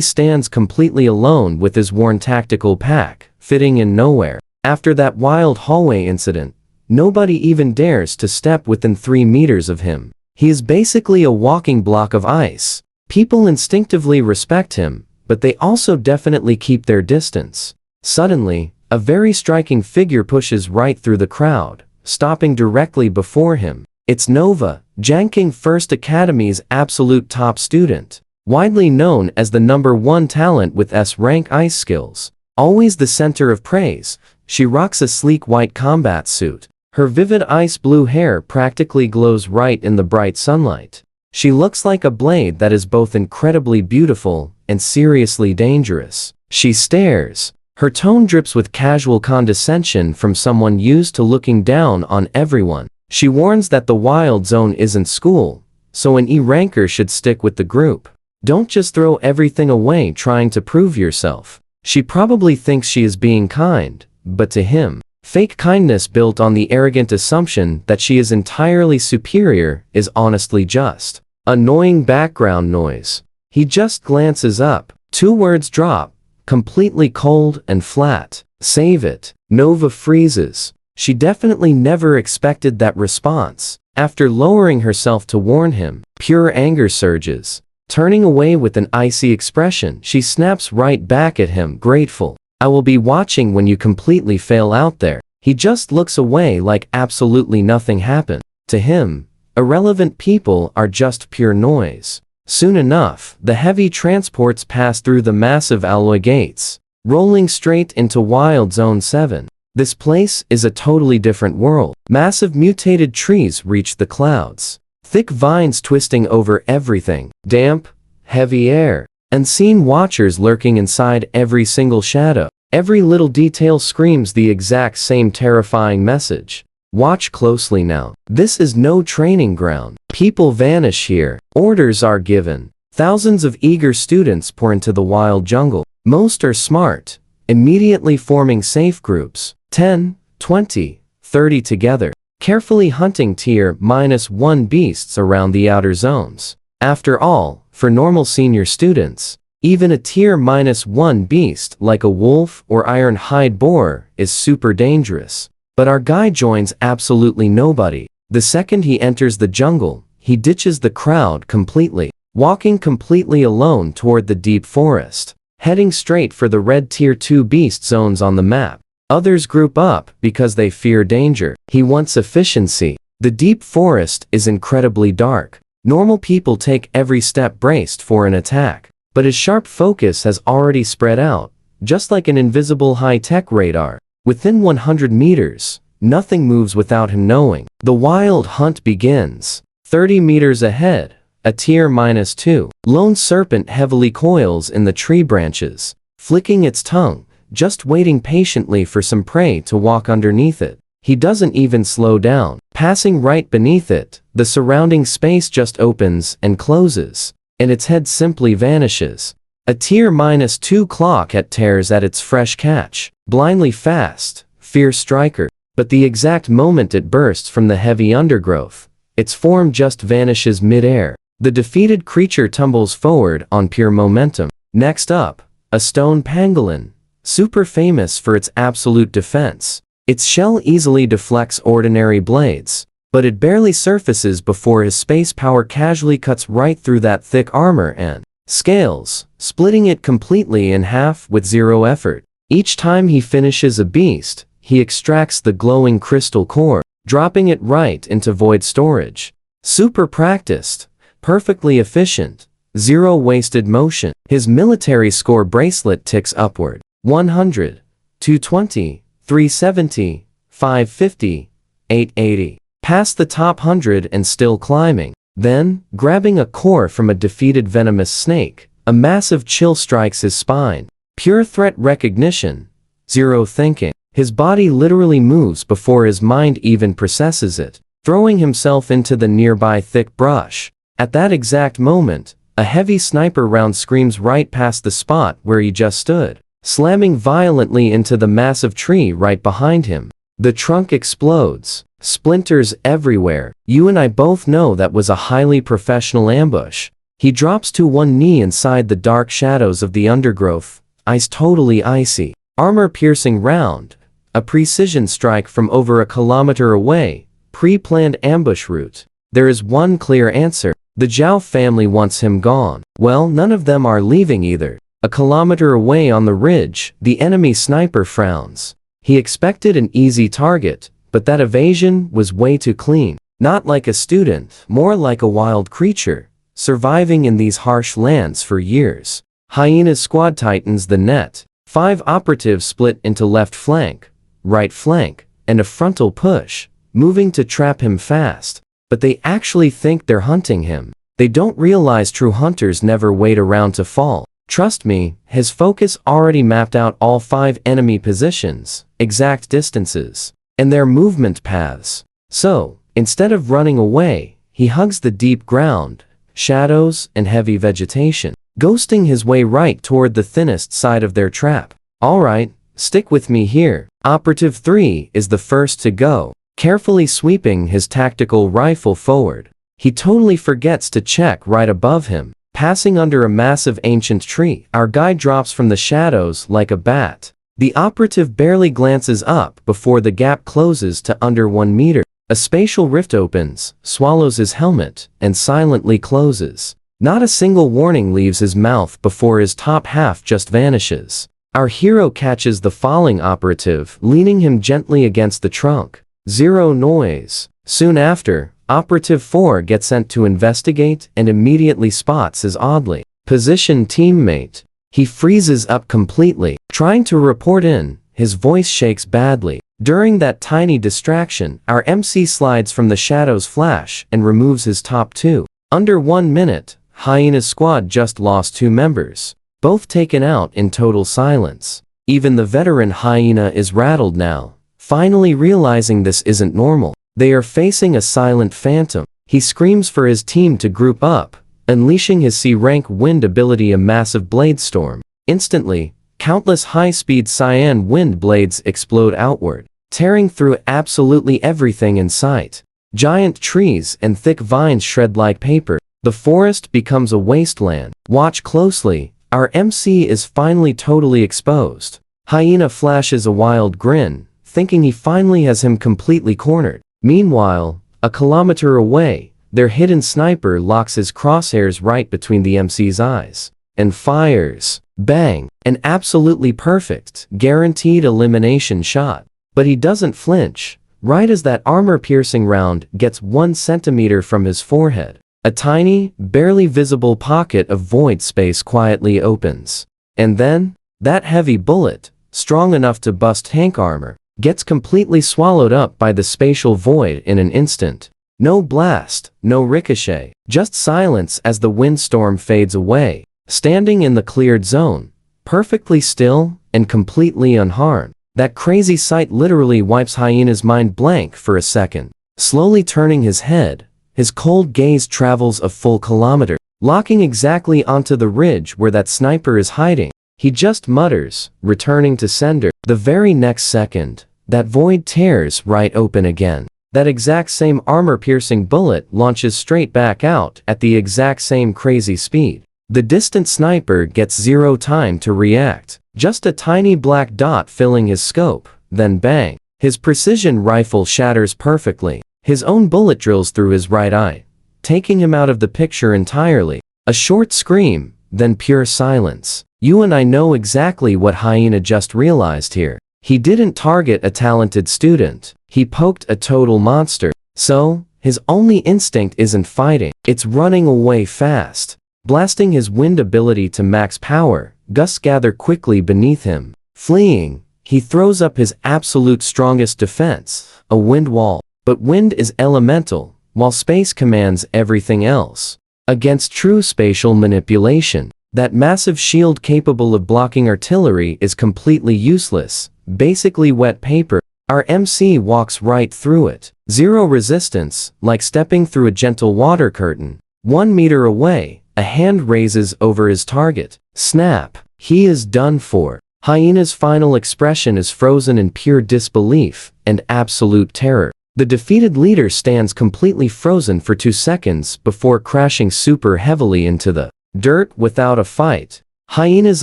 stands completely alone with his worn tactical pack, fitting in nowhere. After that wild hallway incident, nobody even dares to step within 3 meters of him. He is basically a walking block of ice. People instinctively respect him, but they also definitely keep their distance. Suddenly, a very striking figure pushes right through the crowd, stopping directly before him. It's Nova, Jiangking First Academy's absolute top student, widely known as the #1 talent with S-rank ice skills. Always the center of praise, she rocks a sleek white combat suit. Her vivid ice blue hair practically glows right in the bright sunlight. She looks like a blade that is both incredibly beautiful and seriously dangerous. She stares. Her tone drips with casual condescension from someone used to looking down on everyone. She warns that the wild zone isn't school, so an E-ranker should stick with the group. Don't just throw everything away trying to prove yourself. She probably thinks she is being kind, but to him, fake kindness built on the arrogant assumption that she is entirely superior is honestly just annoying background noise. He just glances up. 2 words drop, completely cold and flat. Save it. Nova freezes. She definitely never expected that response. After lowering herself to warn him, pure anger surges. Turning away with an icy expression, she snaps right back at him, grateful. I will be watching when you completely fail out there. He just looks away like absolutely nothing happened. To him, irrelevant people are just pure noise. Soon enough, the heavy transports pass through the massive alloy gates, rolling straight into Wild Zone 7. This place is a totally different world. Massive mutated trees reach the clouds. Thick vines twisting over everything. Damp, heavy air. Unseen watchers lurking inside every single shadow. Every little detail screams the exact same terrifying message. Watch closely now. This is no training ground. People vanish here. Orders are given. Thousands of eager students pour into the wild jungle. Most are smart, immediately forming safe groups. 10, 20, 30 together. Carefully hunting tier -1 beasts around the outer zones. After all, for normal senior students, even a tier -1 beast like a wolf or iron-hide boar is super dangerous. But our guy joins absolutely nobody. The second he enters the jungle, he ditches the crowd completely, walking completely alone toward the deep forest, heading straight for the red tier 2 beast zones on the map. Others group up because they fear danger. He wants efficiency. The deep forest is incredibly dark. Normal people take every step braced for an attack, but his sharp focus has already spread out, just like an invisible high-tech radar. Within 100 meters, Nothing moves without him knowing. The wild hunt begins. 30 meters ahead, a tier -2. Lone serpent heavily coils in the tree branches, flicking its tongue, just waiting patiently for some prey to walk underneath it. He doesn't even slow down. Passing right beneath it, the surrounding space just opens and closes, and its head simply vanishes. A tier -2 clawcat tears at its fresh catch, blindly fast, fierce striker. But the exact moment it bursts from the heavy undergrowth, its form just vanishes mid-air. The defeated creature tumbles forward on pure momentum. Next up, a stone pangolin, super famous for its absolute defense. Its shell easily deflects ordinary blades, but it barely surfaces before his space power casually cuts right through that thick armor and scales, splitting it completely in half with zero effort. Each time he finishes a beast, he extracts the glowing crystal core, dropping it right into void storage. Super practiced, perfectly efficient, zero wasted motion. His military score bracelet ticks upward. 100, 220, 370, 550, 880. Past the top 100 and still climbing. Then, grabbing a core from a defeated venomous snake, a massive chill strikes his spine. Pure threat recognition. Zero thinking. His body literally moves before his mind even processes it, throwing himself into the nearby thick brush. At that exact moment, a heavy sniper round screams right past the spot where he just stood, slamming violently into the massive tree right behind him. The trunk explodes, splinters everywhere. You and I both know that was a highly professional ambush. He drops to one knee inside the dark shadows of the undergrowth, eyes totally icy. Armor-piercing round, a precision strike from over a kilometer away, pre-planned ambush route. There is one clear answer. The Zhao family wants him gone. Well, none of them are leaving either. A kilometer away on the ridge, the enemy sniper frowns. He expected an easy target, but that evasion was way too clean. Not like a student, more like a wild creature, surviving in these harsh lands for years. Hyena's squad tightens the net. 5 operatives split into left flank, right flank, and a frontal push, moving to trap him fast. But they actually think they're hunting him. They don't realize true hunters never wait around to fall. Trust me, his focus already mapped out all 5 enemy positions, exact distances, and their movement paths. So, instead of running away, he hugs the deep ground, shadows, and heavy vegetation, ghosting his way right toward the thinnest side of their trap. Alright, stick with me here. Operative 3 is the first to go, carefully sweeping his tactical rifle forward. He totally forgets to check right above him. Passing under a massive ancient tree, our guy drops from the shadows like a bat. The operative barely glances up before the gap closes to under 1 meter. A spatial rift opens, swallows his helmet, and silently closes. Not a single warning leaves his mouth before his top half just vanishes. Our hero catches the falling operative, leaning him gently against the trunk. Zero noise. Soon after, Operative 4 gets sent to investigate and immediately spots his oddly positioned teammate. He freezes up completely. Trying to report in, his voice shakes badly. During that tiny distraction, our MC slides from the shadows flash and removes his top 2. Under 1 minute, Hyena's squad just lost 2 members, both taken out in total silence. Even the veteran Hyena is rattled now, finally realizing this isn't normal. They are facing a silent phantom. He screams for his team to group up, unleashing his C-rank wind ability, a massive blade storm. Instantly, countless high-speed cyan wind blades explode outward, tearing through absolutely everything in sight. Giant trees and thick vines shred like paper. The forest becomes a wasteland. Watch closely. Our MC is finally totally exposed. Hyena flashes a wild grin, thinking he finally has him completely cornered. Meanwhile, a kilometer away, their hidden sniper locks his crosshairs right between the MC's eyes and fires. Bang! An absolutely perfect, guaranteed elimination shot. But he doesn't flinch, right as that armor-piercing round gets 1 centimeter from his forehead. A tiny, barely visible pocket of void space quietly opens. And then, that heavy bullet, strong enough to bust tank armor, gets completely swallowed up by the spatial void in an instant. No blast, no ricochet, just silence as the windstorm fades away. Standing in the cleared zone, perfectly still and completely unharmed, that crazy sight literally wipes Hyena's mind blank for a second. Slowly turning his head, his cold gaze travels a full kilometer, locking exactly onto the ridge where that sniper is hiding. He just mutters, returning to sender. The very next second, that void tears right open again. That exact same armor-piercing bullet launches straight back out at the exact same crazy speed. The distant sniper gets zero time to react. Just a tiny black dot filling his scope, then bang. His precision rifle shatters perfectly. His own bullet drills through his right eye, taking him out of the picture entirely. A short scream, then pure silence. You and I know exactly what Hyena just realized here. He didn't target a talented student. He poked a total monster. So, his only instinct isn't fighting. It's running away fast. Blasting his wind ability to max power, gusts gather quickly beneath him. Fleeing, he throws up his absolute strongest defense, a wind wall. But wind is elemental, while space commands everything else. Against true spatial manipulation, that massive shield capable of blocking artillery is completely useless, basically wet paper. Our MC walks right through it. Zero resistance, like stepping through a gentle water curtain. 1 meter away, a hand raises over his target. Snap! He is done for. Hyena's final expression is frozen in pure disbelief and absolute terror. The defeated leader stands completely frozen for 2 seconds before crashing super heavily into the dirt without a fight. Hyena's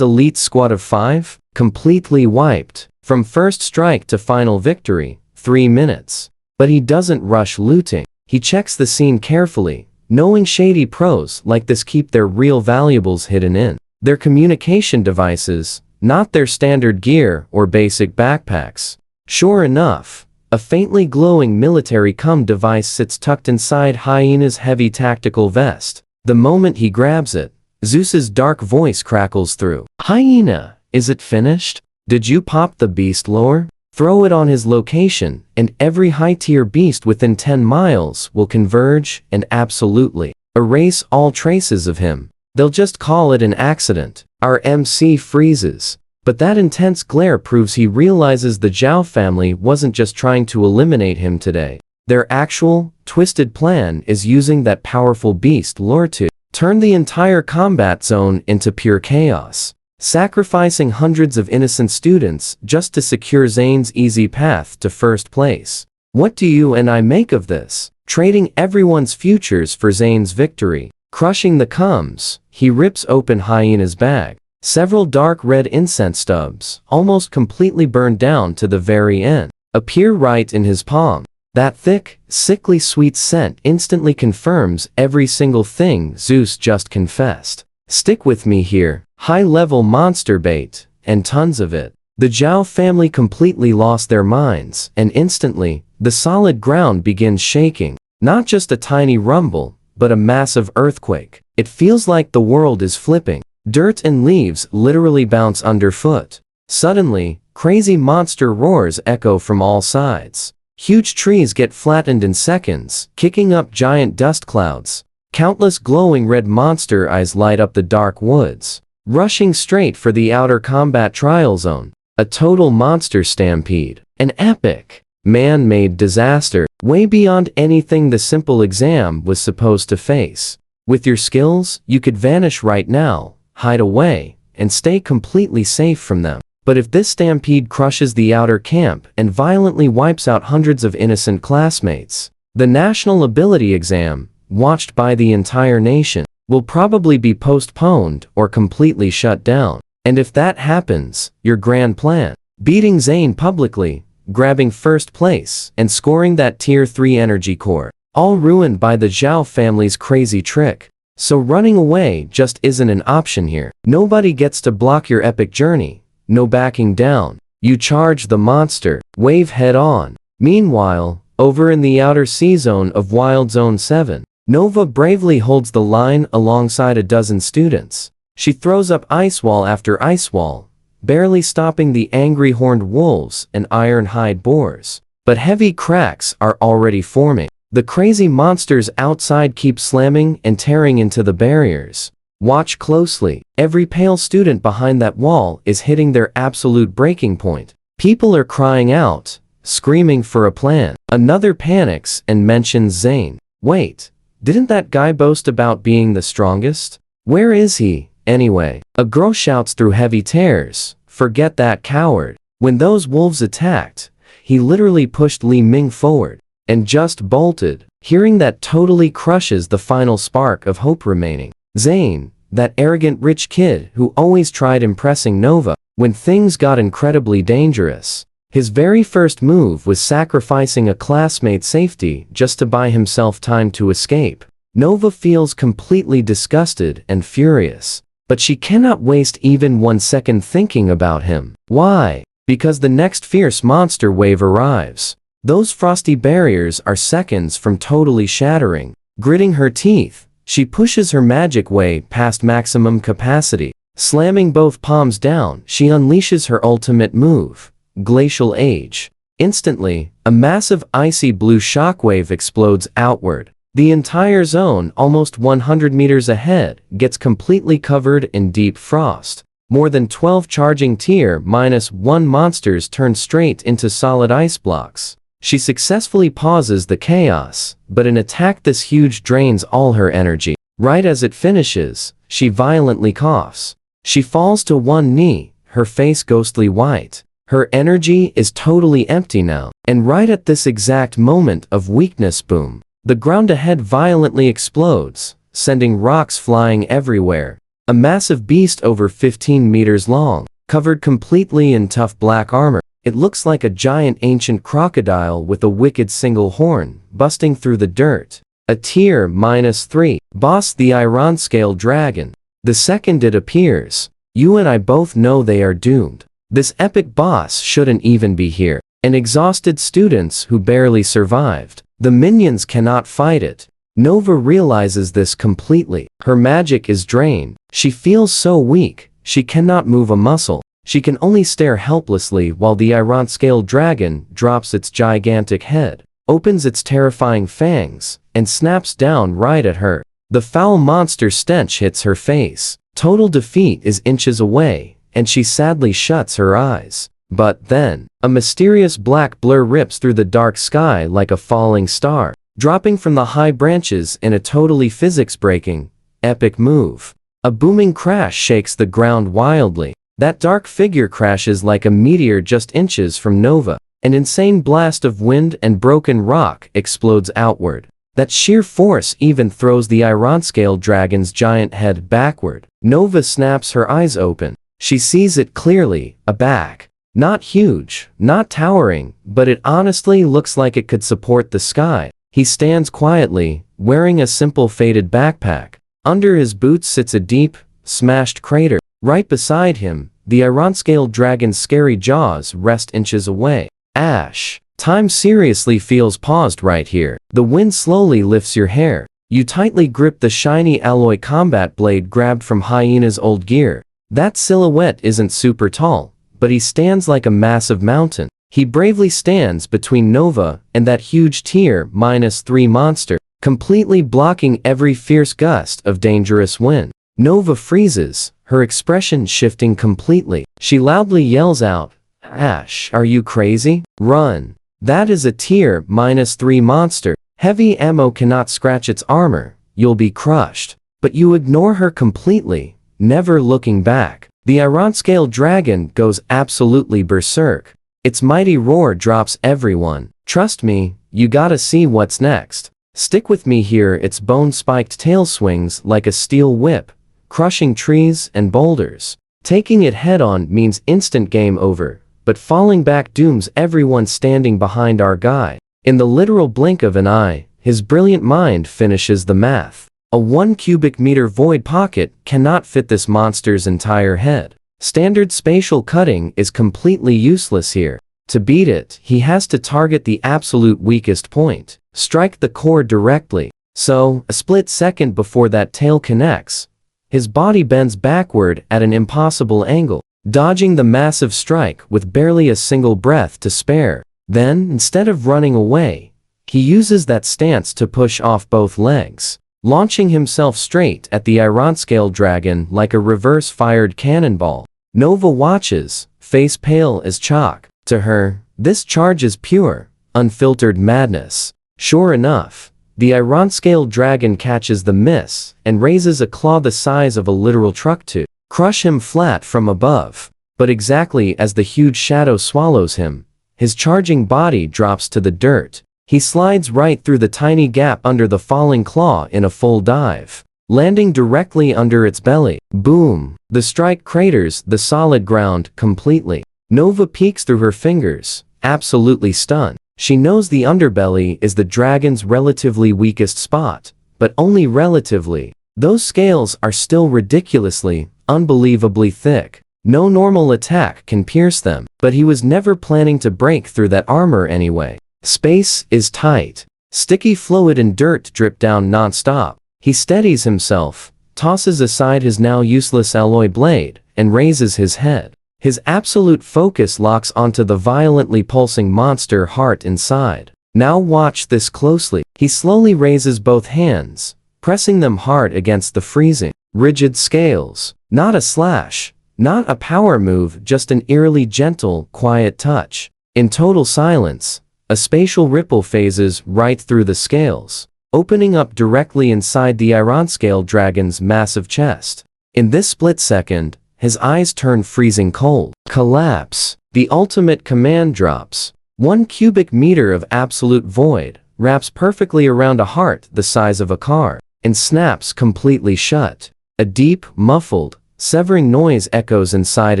elite squad of 5, completely wiped. From first strike to final victory, 3 minutes. But he doesn't rush looting. He checks the scene carefully, knowing shady pros like this keep their real valuables hidden in their communication devices, not their standard gear or basic backpacks. Sure enough, a faintly glowing military device sits tucked inside Hyena's heavy tactical vest. The moment he grabs it, Zeus's dark voice crackles through. Hyena, is it finished? Did you pop the beast lore? Throw it on his location, and every high-tier beast within 10 miles will converge and absolutely erase all traces of him. They'll just call it an accident. Our MC freezes. But that intense glare proves he realizes the Zhao family wasn't just trying to eliminate him today. Their actual, twisted plan is using that powerful beast lore to turn the entire combat zone into pure chaos, sacrificing hundreds of innocent students just to secure Zane's easy path to first place. What do you and I make of this? Trading everyone's futures for Zane's victory. Crushing the coms, he rips open Hyena's bag. Several dark red incense stubs, almost completely burned down to the very end, appear right in his palm. That thick, sickly sweet scent instantly confirms every single thing Zeus just confessed. Stick with me here, high-level monster bait, and tons of it. The Zhao family completely lost their minds, and instantly, the solid ground begins shaking. Not just a tiny rumble, but a massive earthquake. It feels like the world is flipping. Dirt and leaves literally bounce underfoot. Suddenly, crazy monster roars echo from all sides. Huge trees get flattened in seconds, kicking up giant dust clouds. Countless glowing red monster eyes light up the dark woods, rushing straight for the outer combat trial zone. A total monster stampede. An epic, man-made disaster, way beyond anything the simple exam was supposed to face. With your skills, you could vanish right now, hide away, and stay completely safe from them. But if this stampede crushes the outer camp and violently wipes out hundreds of innocent classmates, the national ability exam, watched by the entire nation, will probably be postponed or completely shut down. And if that happens, your grand plan, beating Zane publicly, grabbing first place, and scoring that tier 3 energy core, all ruined by the Zhao family's crazy trick. So running away just isn't an option here. Nobody gets to block your epic journey. No backing down. You charge the monster, wave head on. Meanwhile, over in the outer sea zone of Wild Zone 7, Nova bravely holds the line alongside a dozen students. She throws up ice wall after ice wall, barely stopping the angry horned wolves and iron-hide boars. But heavy cracks are already forming. The crazy monsters outside keep slamming and tearing into the barriers. Watch closely. Every pale student behind that wall is hitting their absolute breaking point. People are crying out, screaming for a plan. Another panics and mentions Zane. Wait, didn't that guy boast about being the strongest? Where is he, anyway? A girl shouts through heavy tears. Forget that coward. When those wolves attacked, he literally pushed Li Ming forward and just bolted. Hearing that totally crushes the final spark of hope remaining. Zane, that arrogant rich kid who always tried impressing Nova, when things got incredibly dangerous. His very first move was sacrificing a classmate's safety just to buy himself time to escape. Nova feels completely disgusted and furious, but she cannot waste even 1 second thinking about him. Why? Because the next fierce monster wave arrives. Those frosty barriers are seconds from totally shattering. Gritting her teeth, she pushes her magic way past maximum capacity. Slamming both palms down, she unleashes her ultimate move, Glacial Age. Instantly, a massive icy blue shockwave explodes outward. The entire zone, almost 100 meters ahead, gets completely covered in deep frost. More than 12 charging Tier-1 monsters turn straight into solid ice blocks. She successfully pauses the chaos, but an attack this huge drains all her energy. Right as it finishes, she violently coughs. She falls to one knee, her face ghostly white. Her energy is totally empty now, and right at this exact moment of weakness, boom, the ground ahead violently explodes, sending rocks flying everywhere. A massive beast over 15 meters long, covered completely in tough black armor. It looks like a giant ancient crocodile with a wicked single horn, busting through the dirt. A Tier-3 boss, the Iron Scale Dragon. The second it appears, you and I both know they are doomed. This epic boss shouldn't even be here. And exhausted students who barely survived. The minions cannot fight it. Nova realizes this completely. Her magic is drained. She feels so weak, she cannot move a muscle. She can only stare helplessly while the Iron Scale Dragon drops its gigantic head, opens its terrifying fangs, and snaps down right at her. The foul monster stench hits her face. Total defeat is inches away, and she sadly shuts her eyes. But then, a mysterious black blur rips through the dark sky like a falling star, dropping from the high branches in a totally physics-breaking, epic move. A booming crash shakes the ground wildly. That dark figure crashes like a meteor just inches from Nova. An insane blast of wind and broken rock explodes outward. That sheer force even throws the Iron Scale Dragon's giant head backward. Nova snaps her eyes open. She sees it clearly, a back. Not huge, not towering, but it honestly looks like it could support the sky. He stands quietly, wearing a simple faded backpack. Under his boots sits a deep, smashed crater. Right beside him, the Iron Scale Dragon's scary jaws rest inches away. Ash. Time seriously feels paused right here. The wind slowly lifts your hair. You tightly grip the shiny alloy combat blade grabbed from Hyena's old gear. That silhouette isn't super tall, but he stands like a massive mountain. He bravely stands between Nova and that huge Tier-3 monster, completely blocking every fierce gust of dangerous wind. Nova freezes, her expression shifting completely. She loudly yells out, "Ash, are you crazy? Run." That is a Tier-3 monster. Heavy ammo cannot scratch its armor, you'll be crushed. But you ignore her completely, never looking back. The Iron Scale Dragon goes absolutely berserk. Its mighty roar drops everyone. Trust me, you gotta see what's next. Stick with me here. Its bone-spiked tail swings like a steel whip, crushing trees and boulders. Taking it head-on means instant game over, but falling back dooms everyone standing behind our guy. In the literal blink of an eye, his brilliant mind finishes the math. A 1 cubic meter void pocket cannot fit this monster's entire head. Standard spatial cutting is completely useless here. To beat it, he has to target the absolute weakest point, strike the core directly. So, a split second before that tail connects, his body bends backward at an impossible angle. dodging the massive strike with barely a single breath to spare. Then, instead of running away, he uses that stance to push off both legs, launching himself straight at the Ironscale dragon like a reverse-fired cannonball. Nova watches, face pale as chalk. To her, this charge is pure, unfiltered madness. Sure enough, the Ironscale dragon catches the miss and raises a claw the size of a literal truck to crush him flat from above. But exactly as the huge shadow swallows him, his charging body drops to the dirt. He slides right through the tiny gap under the falling claw in a full dive, landing directly under its belly. Boom! The strike craters the solid ground completely. Nova peeks through her fingers, absolutely stunned. She knows the underbelly is the dragon's relatively weakest spot, but only relatively. Those scales are still ridiculously, unbelievably thick. No normal attack can pierce them, but he was never planning to break through that armor anyway. Space is tight. Sticky fluid and dirt drip down non-stop. He steadies himself, tosses aside his now useless alloy blade, and raises his head. His absolute focus locks onto the violently pulsing monster heart inside. Now watch this closely. He slowly raises both hands, pressing them hard against the freezing, rigid scales. Not a slash, not a power move, just an eerily gentle, quiet touch. In total silence, a spatial ripple phases right through the scales, opening up directly inside the Ironscale dragon's massive chest. In this split second, his eyes turn freezing cold. Collapse. The ultimate command drops. 1 cubic meter of absolute void wraps perfectly around a heart the size of a car and snaps completely shut. A deep, muffled, severing noise echoes inside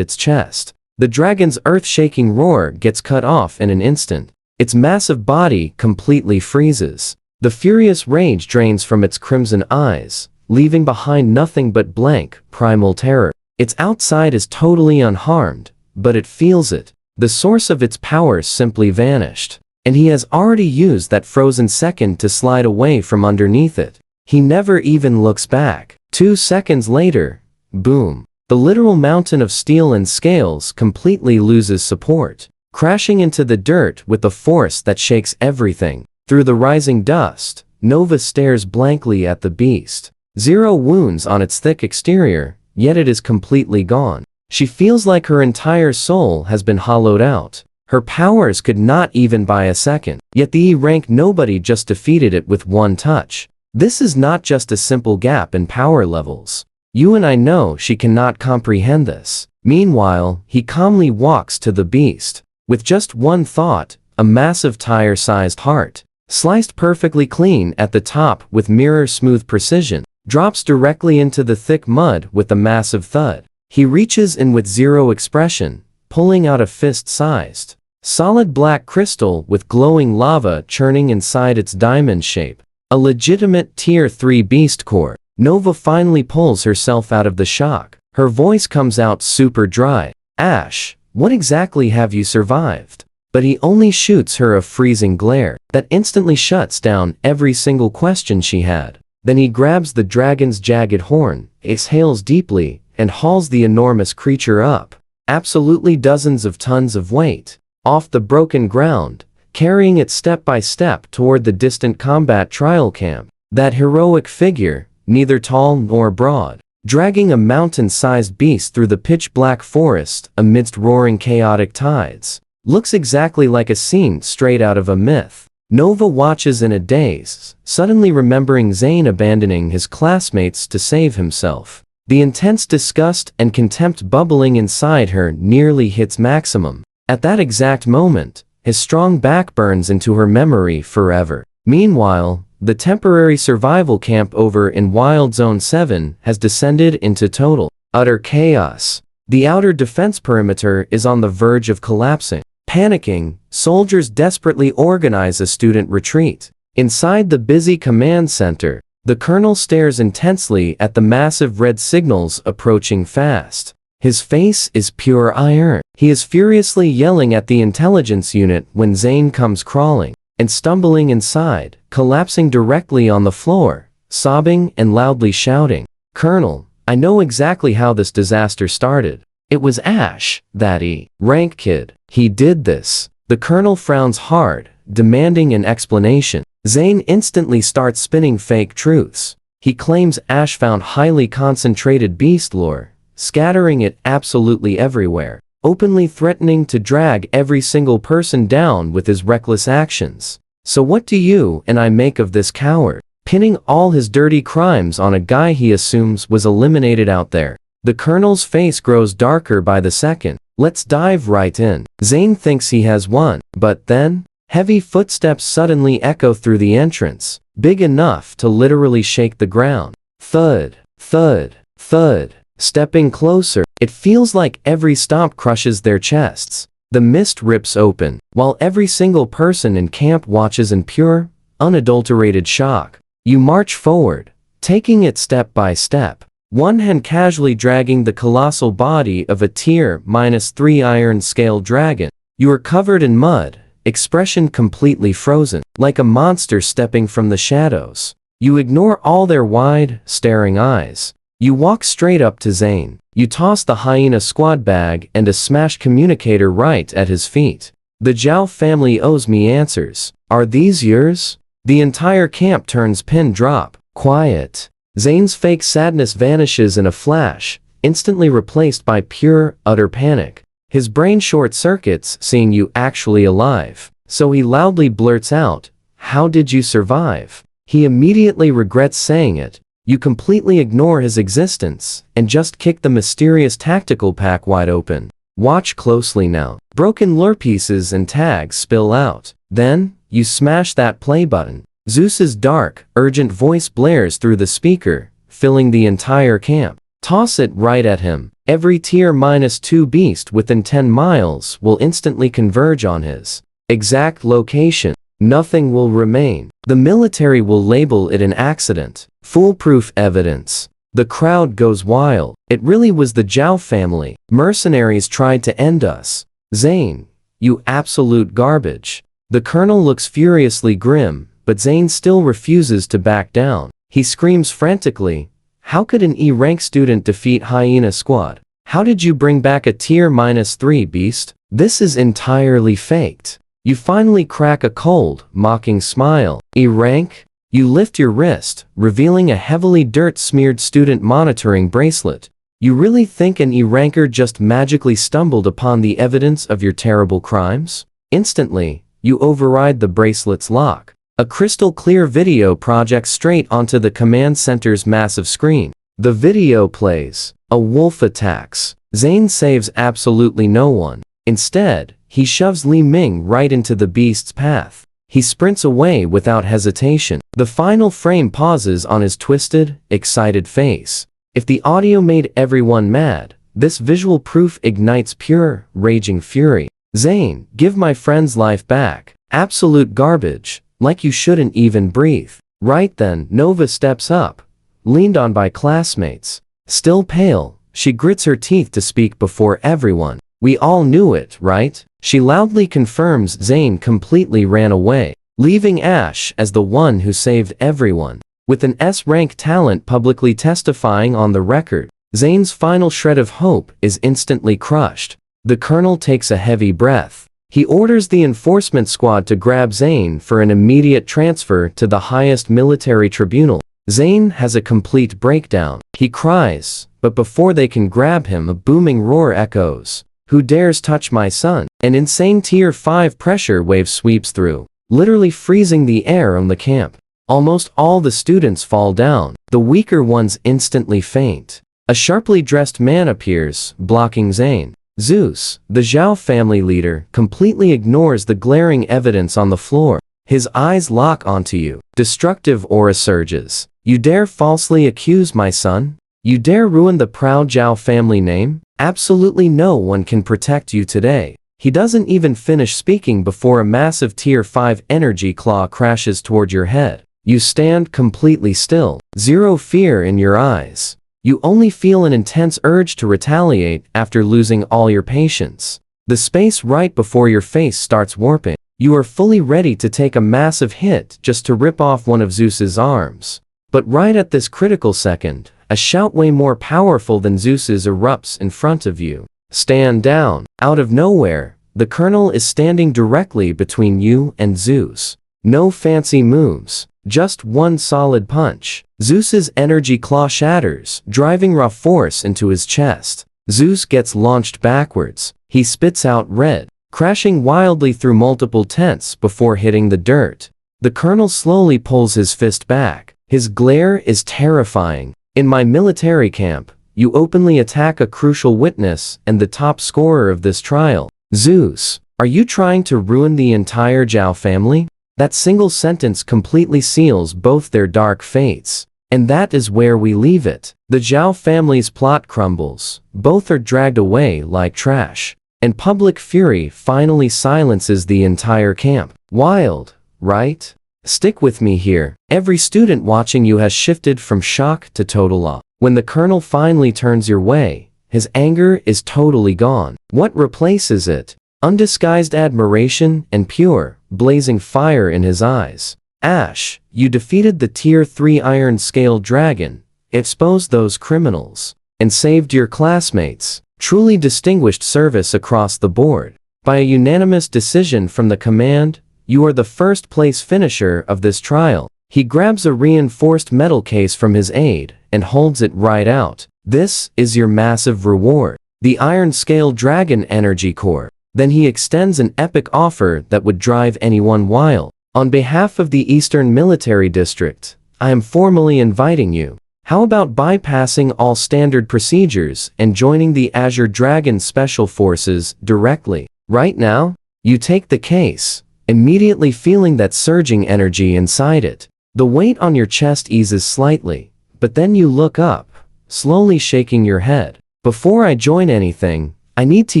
its chest. The dragon's earth-shaking roar gets cut off in an instant. Its massive body completely freezes. The furious rage drains from its crimson eyes, leaving behind nothing but blank, primal terror. Its outside is totally unharmed, but it feels it. The source of its powers simply vanished, and he has already used that frozen second to slide away from underneath it. He never even looks back. 2 seconds later, boom. The literal mountain of steel and scales completely loses support, crashing into the dirt with a force that shakes everything. Through the rising dust, Nova stares blankly at the beast. 0 wounds on its thick exterior, yet it is completely gone. She feels like her entire soul has been hollowed out. Her powers could not even buy a second. Yet the E-rank nobody just defeated it with 1 touch. This is not just a simple gap in power levels. You and I know she cannot comprehend this. Meanwhile, he calmly walks to the beast. With just one thought, a massive tire-sized heart, sliced perfectly clean at the top with mirror-smooth precision, drops directly into the thick mud with a massive thud. He reaches in with 0 expression, pulling out a fist-sized, solid black crystal with glowing lava churning inside its diamond shape. A legitimate Tier 3 beast core. Nova finally pulls herself out of the shock. Her voice comes out super dry. Ash, what exactly have you survived? But he only shoots her a freezing glare that instantly shuts down every single question she had. Then he grabs the dragon's jagged horn, exhales deeply, and hauls the enormous creature up, absolutely dozens of tons of weight, off the broken ground, carrying it step by step toward the distant combat trial camp. That heroic figure, neither tall nor broad, dragging a mountain-sized beast through the pitch-black forest amidst roaring chaotic tides, looks exactly like a scene straight out of a myth. Nova watches in a daze, suddenly remembering Zane abandoning his classmates to save himself. The intense disgust and contempt bubbling inside her nearly hits maximum. At that exact moment, his strong back burns into her memory forever. Meanwhile, the temporary survival camp over in Wild Zone 7 has descended into total, utter chaos. The outer defense perimeter is on the verge of collapsing. Panicking, soldiers desperately organize a student retreat. Inside the busy command center, the colonel stares intensely at the massive red signals approaching fast. His face is pure iron. He is furiously yelling at the intelligence unit when Zane comes crawling and stumbling inside, collapsing directly on the floor, sobbing and loudly shouting, "Colonel, I know exactly how this disaster started. It was Ash, that E-rank kid. He did this. The colonel frowns hard, demanding an explanation. Zane instantly starts spinning fake truths. He claims Ash found highly concentrated beast lore, scattering it absolutely everywhere, openly threatening to drag every single person down with his reckless actions. So what do you and I make of this coward, pinning all his dirty crimes on a guy he assumes was eliminated out there? The colonel's face grows darker by the second. Let's dive right in. Zane thinks he has won, but then, heavy footsteps suddenly echo through the entrance, big enough to literally shake the ground. Thud, thud, thud. Stepping closer, it feels like every stomp crushes their chests. The mist rips open, while every single person in camp watches in pure, unadulterated shock. You march forward, taking it step by step, one hand casually dragging the colossal body of a tier -3 iron scale dragon. You are covered in mud, expression completely frozen, like a monster stepping from the shadows. You ignore all their wide, staring eyes. You walk straight up to Zane. You toss the hyena squad bag and a smashed communicator right at his feet. The Zhao family owes me answers. Are these yours? The entire camp turns pin drop. Quiet. Zane's fake sadness vanishes in a flash, instantly replaced by pure, utter panic. His brain short circuits seeing you actually alive, so he loudly blurts out, "How did you survive?" He immediately regrets saying it. You completely ignore his existence, and just kick the mysterious tactical pack wide open. Watch closely now. Broken lure pieces and tags spill out. Then, you smash that play button. Zeus's dark, urgent voice blares through the speaker, filling the entire camp. Toss it right at him. Every tier -2 beast within 10 miles will instantly converge on his exact location. Nothing will remain. The military will label it an accident. Foolproof evidence. The crowd goes wild. It really was the Zhao family. Mercenaries tried to end us. Zane, you absolute garbage. The colonel looks furiously grim, but Zane still refuses to back down. He screams frantically, "How could an E-rank student defeat Hyena Squad? How did you bring back a tier -3 beast? This is entirely faked." You finally crack a cold, mocking smile. E-rank? You lift your wrist, revealing a heavily dirt-smeared student monitoring bracelet. You really think an E-ranker just magically stumbled upon the evidence of your terrible crimes? Instantly, you override the bracelet's lock. A crystal-clear video projects straight onto the command center's massive screen. The video plays. A wolf attacks. Zane saves absolutely no one. Instead, he shoves Li Ming right into the beast's path. He sprints away without hesitation. The final frame pauses on his twisted, excited face. If the audio made everyone mad, this visual proof ignites pure, raging fury. Zane, give my friend's life back. Absolute garbage, like you shouldn't even breathe. Right then, Nova steps up, leaned on by classmates. Still pale, she grits her teeth to speak before everyone. We all knew it, right? She loudly confirms Zane completely ran away, leaving Ash as the one who saved everyone. With an S-rank talent publicly testifying on the record, Zane's final shred of hope is instantly crushed. The colonel takes a heavy breath. He orders the enforcement squad to grab Zane for an immediate transfer to the highest military tribunal. Zane has a complete breakdown. He cries, but before they can grab him, a booming roar echoes. Who dares touch my son? An insane tier 5 pressure wave sweeps through, literally freezing the air on the camp. Almost all the students fall down. The weaker ones instantly faint. A sharply dressed man appears, blocking Zane. Zeus, the Zhao family leader, completely ignores the glaring evidence on the floor. His eyes lock onto you. Destructive aura surges. You dare falsely accuse my son? You dare ruin the proud Zhao family name? Absolutely no one can protect you today. He doesn't even finish speaking before a massive tier 5 energy claw crashes toward your head. You stand completely still, zero fear in your eyes. You only feel an intense urge to retaliate after losing all your patience. The space right before your face starts warping. You are fully ready to take a massive hit just to rip off one of Zeus's arms. But right at this critical second, a shout way more powerful than Zeus's erupts in front of you. Stand down. Out of nowhere, the colonel is standing directly between you and Zeus. No fancy moves, just one solid punch. Zeus's energy claw shatters, driving raw force into his chest. Zeus gets launched backwards. He spits out red, crashing wildly through multiple tents before hitting the dirt. The colonel slowly pulls his fist back. His glare is terrifying. In my military camp, you openly attack a crucial witness and the top scorer of this trial. Zeus, are you trying to ruin the entire Zhao family? That single sentence completely seals both their dark fates. And that is where we leave it. The Zhao family's plot crumbles. Both are dragged away like trash. And public fury finally silences the entire camp. Wild, right? Stick with me here. Every student watching you has shifted from shock to total awe. When the colonel finally turns your way, his anger is totally gone. What replaces it? Undisguised admiration and pure, blazing fire in his eyes. Ash, you defeated the Tier 3 Iron Scale Dragon, exposed those criminals, and saved your classmates. Truly distinguished service across the board. By a unanimous decision from the command, you are the first place finisher of this trial. He grabs a reinforced metal case from his aide and holds it right out. This is your massive reward. The Iron Scale Dragon Energy Core. Then he extends an epic offer that would drive anyone wild. On behalf of the Eastern Military District, I am formally inviting you. How about bypassing all standard procedures and joining the Azure Dragon Special Forces directly? Right now, you take the case, immediately feeling that surging energy inside it. The weight on your chest eases slightly, but then you look up, slowly shaking your head. Before I join anything, I need to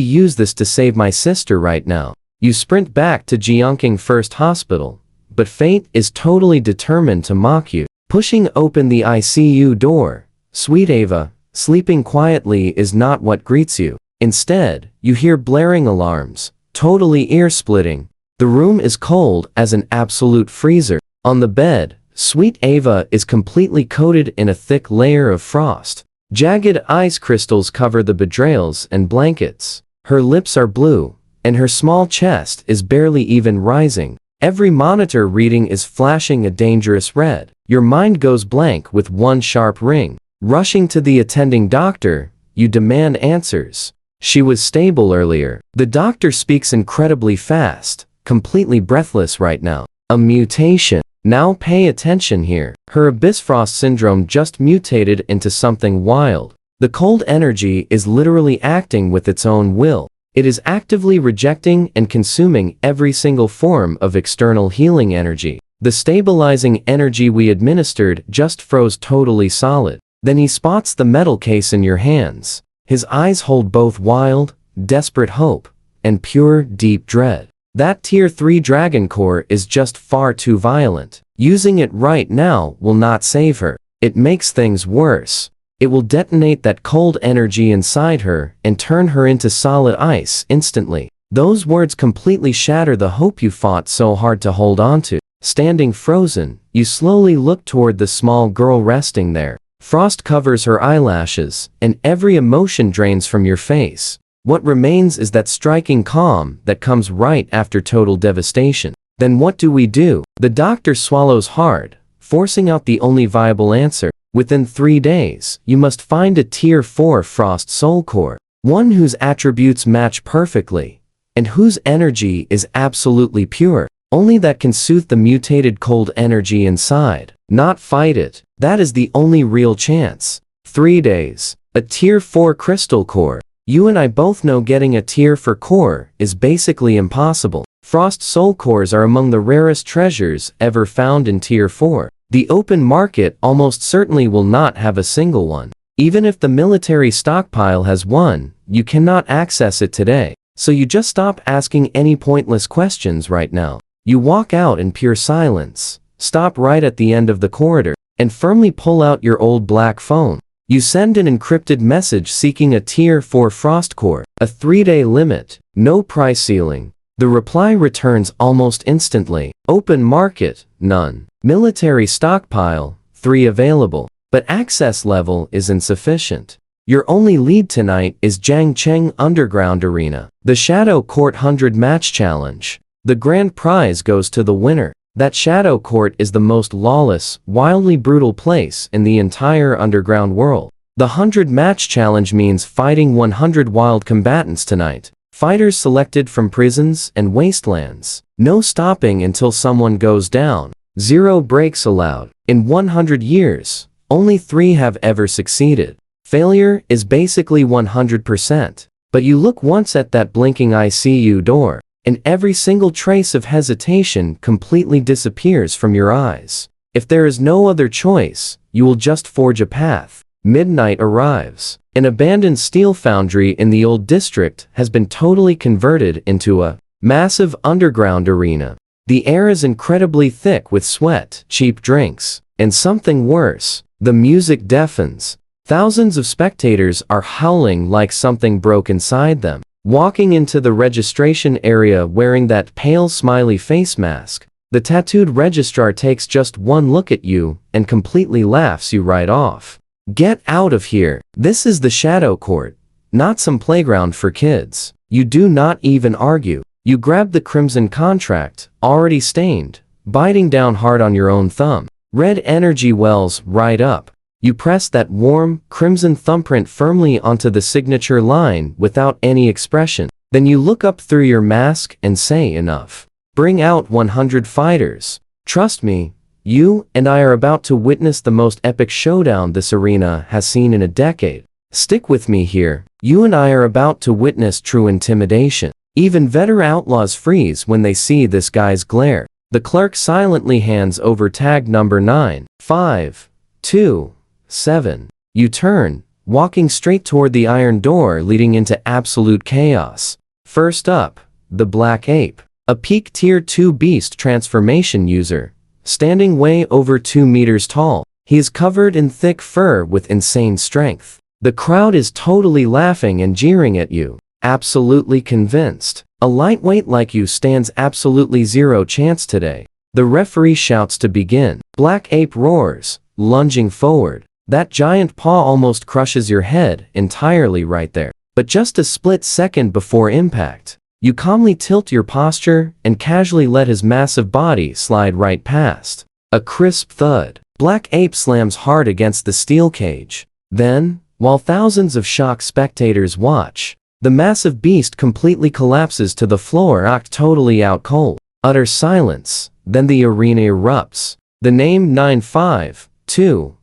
use this to save my sister right now. You sprint back to Jiangking First Hospital, but fate is totally determined to mock you. Pushing open the ICU door, Sweet Ava, sleeping quietly is not what greets you. Instead, you hear blaring alarms, totally ear-splitting. The room is cold as an absolute freezer. On the bed, Sweet Ava is completely coated in a thick layer of frost. Jagged ice crystals cover the bedrails and blankets. Her lips are blue, and her small chest is barely even rising. Every monitor reading is flashing a dangerous red. Your mind goes blank with one sharp ring. Rushing to the attending doctor, you demand answers. She was stable earlier. The doctor speaks incredibly fast, completely breathless right now. A mutation. Now pay attention here. Her Abyssfrost syndrome just mutated into something wild. The cold energy is literally acting with its own will. It is actively rejecting and consuming every single form of external healing energy. The stabilizing energy we administered just froze totally solid. Then he spots the metal case in your hands. His eyes hold both wild, desperate hope, and pure, deep dread. That Tier 3 Dragon Core is just far too violent. Using it right now will not save her. It makes things worse. It will detonate that cold energy inside her and turn her into solid ice instantly. Those words completely shatter the hope you fought so hard to hold on to. Standing frozen, you slowly look toward the small girl resting there. Frost covers her eyelashes, and every emotion drains from your face. What remains is that striking calm that comes right after total devastation. Then what do we do? The doctor swallows hard, forcing out the only viable answer. Within 3 days, you must find a Tier 4 Frost Soul Core, one whose attributes match perfectly, and whose energy is absolutely pure. Only that can soothe the mutated cold energy inside, not fight it. That is the only real chance. 3 days. A Tier 4 Crystal Core. You and I both know getting a Tier 4 core is basically impossible. Frost Soul Cores are among the rarest treasures ever found in Tier 4. The open market almost certainly will not have a single one. Even if the military stockpile has one, you cannot access it today. So you just stop asking any pointless questions right now. You walk out in pure silence, stop right at the end of the corridor, and firmly pull out your old black phone. You send an encrypted message seeking a Tier 4 Frost Core, a 3-day limit, no price ceiling. The reply returns almost instantly. Open market, none. Military stockpile, 3 available. But access level is insufficient. Your only lead tonight is Jiangcheng Underground Arena, the Shadow Court 100 Match Challenge. The grand prize goes to the winner. That Shadow Court is the most lawless, wildly brutal place in the entire underground world. The 100 Match Challenge means fighting 100 wild combatants tonight. Fighters selected from prisons and wastelands. No stopping until someone goes down. 0 breaks allowed. In 100 years, only 3 have ever succeeded. Failure is basically 100%. But you look once at that blinking ICU door, and every single trace of hesitation completely disappears from your eyes. If there is no other choice, you will just forge a path. Midnight arrives. An abandoned steel foundry in the old district has been totally converted into a massive underground arena. The air is incredibly thick with sweat, cheap drinks, and something worse. The music deafens. Thousands of spectators are howling like something broke inside them. Walking into the registration area wearing that pale smiley face mask, the tattooed registrar takes just one look at you and completely laughs you right off. Get out of here. This is the Shadow Court, not some playground for kids. You do not even argue. You grab the crimson contract, already stained, biting down hard on your own thumb. Red energy wells right up. You press that warm, crimson thumbprint firmly onto the signature line without any expression. Then you look up through your mask and say enough. Bring out 100 fighters. Trust me, you and I are about to witness the most epic showdown this arena has seen in a decade. Stick with me here. You and I are about to witness true intimidation. Even veteran outlaws freeze when they see this guy's glare. The clerk silently hands over tag number 9, 5, 2, 7. You turn, walking straight toward the iron door leading into absolute chaos. First up, the Black Ape, a peak tier 2 beast transformation user. Standing way over 2 meters tall, he is covered in thick fur with insane strength. The crowd is totally laughing and jeering at you, absolutely convinced. A lightweight like you stands absolutely zero chance today. The referee shouts to begin. Black Ape roars, lunging forward. That giant paw almost crushes your head entirely right there. But just a split second before impact, you calmly tilt your posture and casually let his massive body slide right past. A crisp thud. Black Ape slams hard against the steel cage. Then, while thousands of shocked spectators watch, the massive beast completely collapses to the floor, knocked totally out cold. Utter silence. Then the arena erupts. The name 9-5-2-7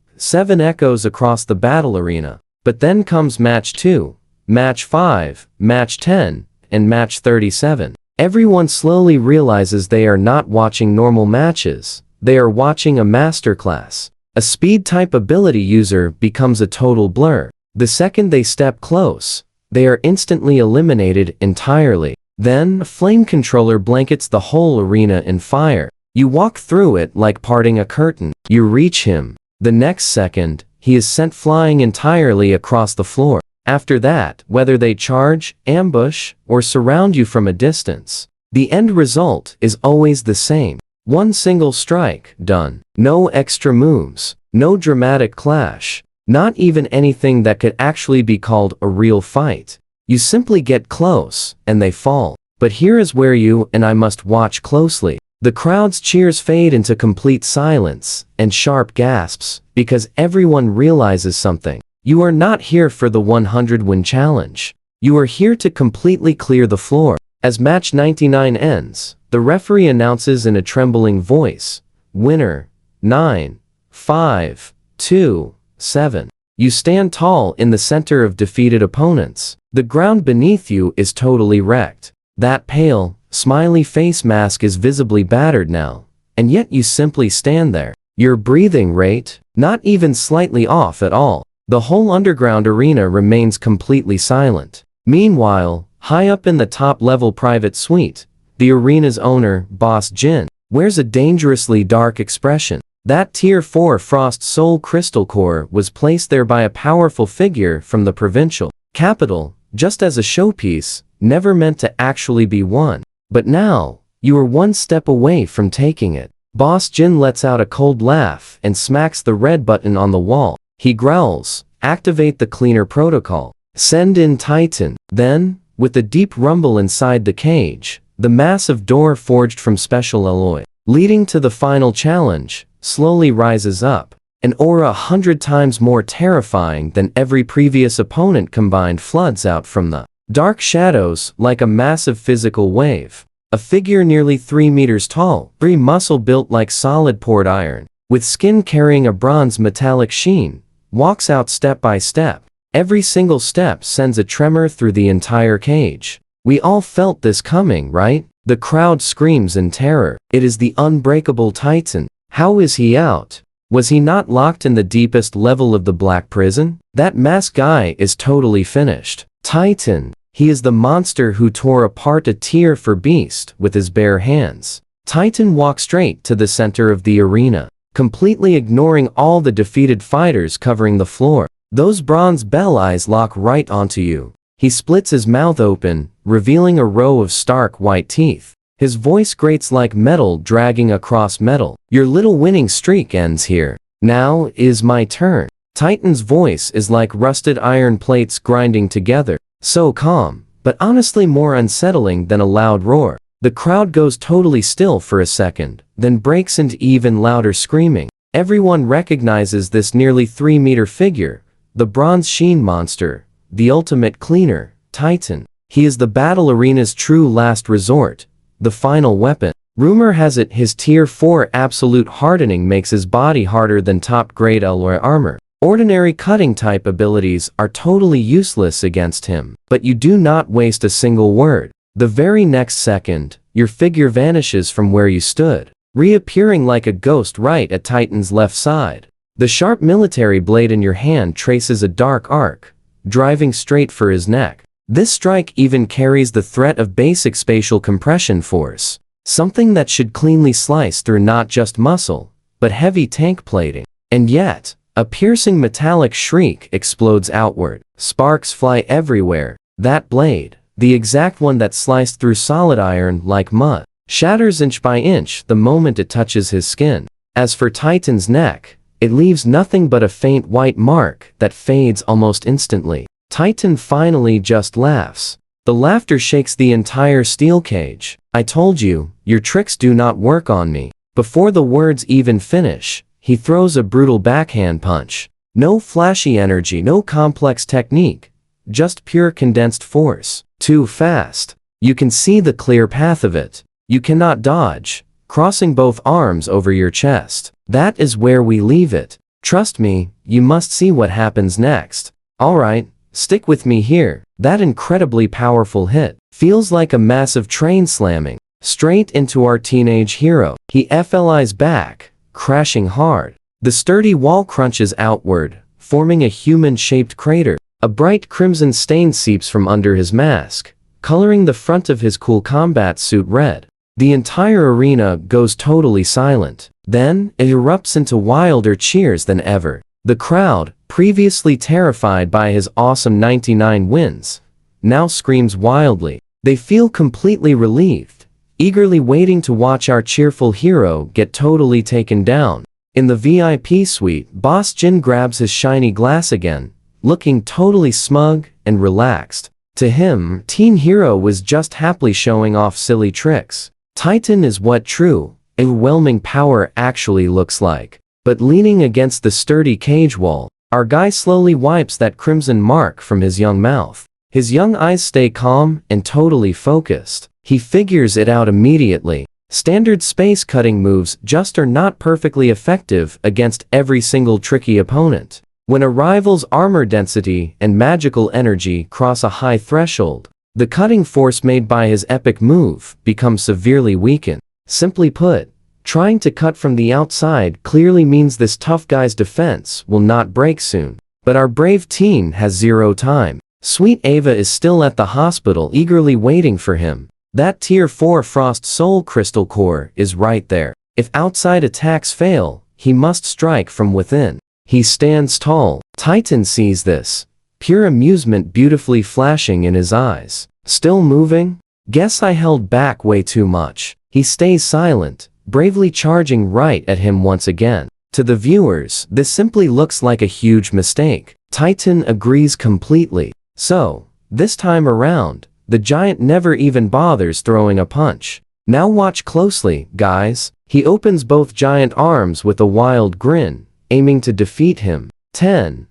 echoes across the battle arena. But then comes match 2, match 5, match 10, and match 37. Everyone slowly realizes they are not watching normal matches. They are watching a masterclass. A speed-type ability user becomes a total blur. The second they step close, they are instantly eliminated entirely. Then, a flame controller blankets the whole arena in fire. You walk through it like parting a curtain. You reach him. The next second, he is sent flying entirely across the floor. After that, whether they charge, ambush, or surround you from a distance, the end result is always the same. One single strike, done. No extra moves. No dramatic clash. Not even anything that could actually be called a real fight. You simply get close, and they fall. But here is where you and I must watch closely. The crowd's cheers fade into complete silence and sharp gasps, because everyone realizes something. You are not here for the 100-win challenge. You are here to completely clear the floor. As match 99 ends, the referee announces in a trembling voice, winner, 9-5-2-7. You stand tall in the center of defeated opponents. The ground beneath you is totally wrecked. That pale, smiley face mask is visibly battered now, and yet you simply stand there. Your breathing rate, not even slightly off at all. The whole underground arena remains completely silent. Meanwhile, high up in the top-level private suite, the arena's owner, Boss Jin, wears a dangerously dark expression. That Tier 4 Frost Soul Crystal Core was placed there by a powerful figure from the provincial capital, just as a showpiece, never meant to actually be won. But now, you are one step away from taking it. Boss Jin lets out a cold laugh and smacks the red button on the wall. He growls, Activate the cleaner protocol. Send in Titan. Then, with a deep rumble inside the cage, the massive door forged from special alloy, leading to the final challenge, slowly rises up. An aura 100 times more terrifying than every previous opponent combined floods out from the dark shadows like a massive physical wave. A figure nearly 3 meters tall, muscle built like solid poured iron, with skin carrying a bronze metallic sheen, walks out step by step. Every single step sends a tremor through the entire cage. We all felt this coming, right? The crowd screams in terror. It is the unbreakable Titan. How is he out? Was he not locked in the deepest level of the black prison? That masked guy is totally finished. Titan. He is the monster who tore apart a tier for beast with his bare hands. Titan walks straight to the center of the arena, completely ignoring all the defeated fighters covering the floor. Those bronze bell eyes lock right onto you. He splits his mouth open, revealing a row of stark white teeth. His voice grates like metal dragging across metal. Your little winning streak ends here. Now is my turn. Titan's voice is like rusted iron plates grinding together. So calm, but honestly more unsettling than a loud roar. The crowd goes totally still for a second, then breaks into even louder screaming. Everyone recognizes this nearly 3-meter figure, the bronze sheen monster, the ultimate cleaner, Titan. He is the battle arena's true last resort, the final weapon. Rumor has it his tier 4 absolute hardening makes his body harder than top-grade alloy armor. Ordinary cutting type abilities are totally useless against him, but you do not waste a single word. The very next second, your figure vanishes from where you stood, reappearing like a ghost right at Titan's left side. The sharp military blade in your hand traces a dark arc, driving straight for his neck. This strike even carries the threat of basic spatial compression force, something that should cleanly slice through not just muscle, but heavy tank plating. And yet, a piercing metallic shriek explodes outward. Sparks fly everywhere. That blade, the exact one that sliced through solid iron like mud, shatters inch by inch the moment it touches his skin. As for Titan's neck, it leaves nothing but a faint white mark that fades almost instantly. Titan finally just laughs. The laughter shakes the entire steel cage. I told you, your tricks do not work on me. Before the words even finish, he throws a brutal backhand punch. No flashy energy, no complex technique, just pure condensed force. Too fast. You can see the clear path of it. You cannot dodge, crossing both arms over your chest. That is where we leave it. Trust me, you must see what happens next. Alright, stick with me here. That incredibly powerful hit feels like a massive train slamming straight into our teenage hero. He FLIs back, crashing hard. The sturdy wall crunches outward, forming a human-shaped crater. A bright crimson stain seeps from under his mask, coloring the front of his cool combat suit red. The entire arena goes totally silent. Then, it erupts into wilder cheers than ever. The crowd, previously terrified by his awesome 99 wins, now screams wildly. They feel completely relieved, eagerly waiting to watch our cheerful hero get totally taken down. In the VIP suite, Boss Jin grabs his shiny glass again, looking totally smug and relaxed. To him, Teen Hero was just happily showing off silly tricks. Titan is what true, overwhelming power actually looks like. But leaning against the sturdy cage wall, our guy slowly wipes that crimson mark from his young mouth. His young eyes stay calm and totally focused. He figures it out immediately. Standard space cutting moves just are not perfectly effective against every single tricky opponent. When a rival's armor density and magical energy cross a high threshold, the cutting force made by his epic move becomes severely weakened. Simply put, trying to cut from the outside clearly means this tough guy's defense will not break soon. But our brave teen has zero time. Sweet Ava is still at the hospital eagerly waiting for him. That tier 4 Frost Soul Crystal Core is right there. If outside attacks fail, he must strike from within. He stands tall. Titan sees this. Pure amusement beautifully flashing in his eyes. Still moving? Guess I held back way too much. He stays silent, bravely charging right at him once again. To the viewers, this simply looks like a huge mistake. Titan agrees completely. So, this time around, the giant never even bothers throwing a punch. Now watch closely, guys. He opens both giant arms with a wild grin, aiming to defeat him. 10,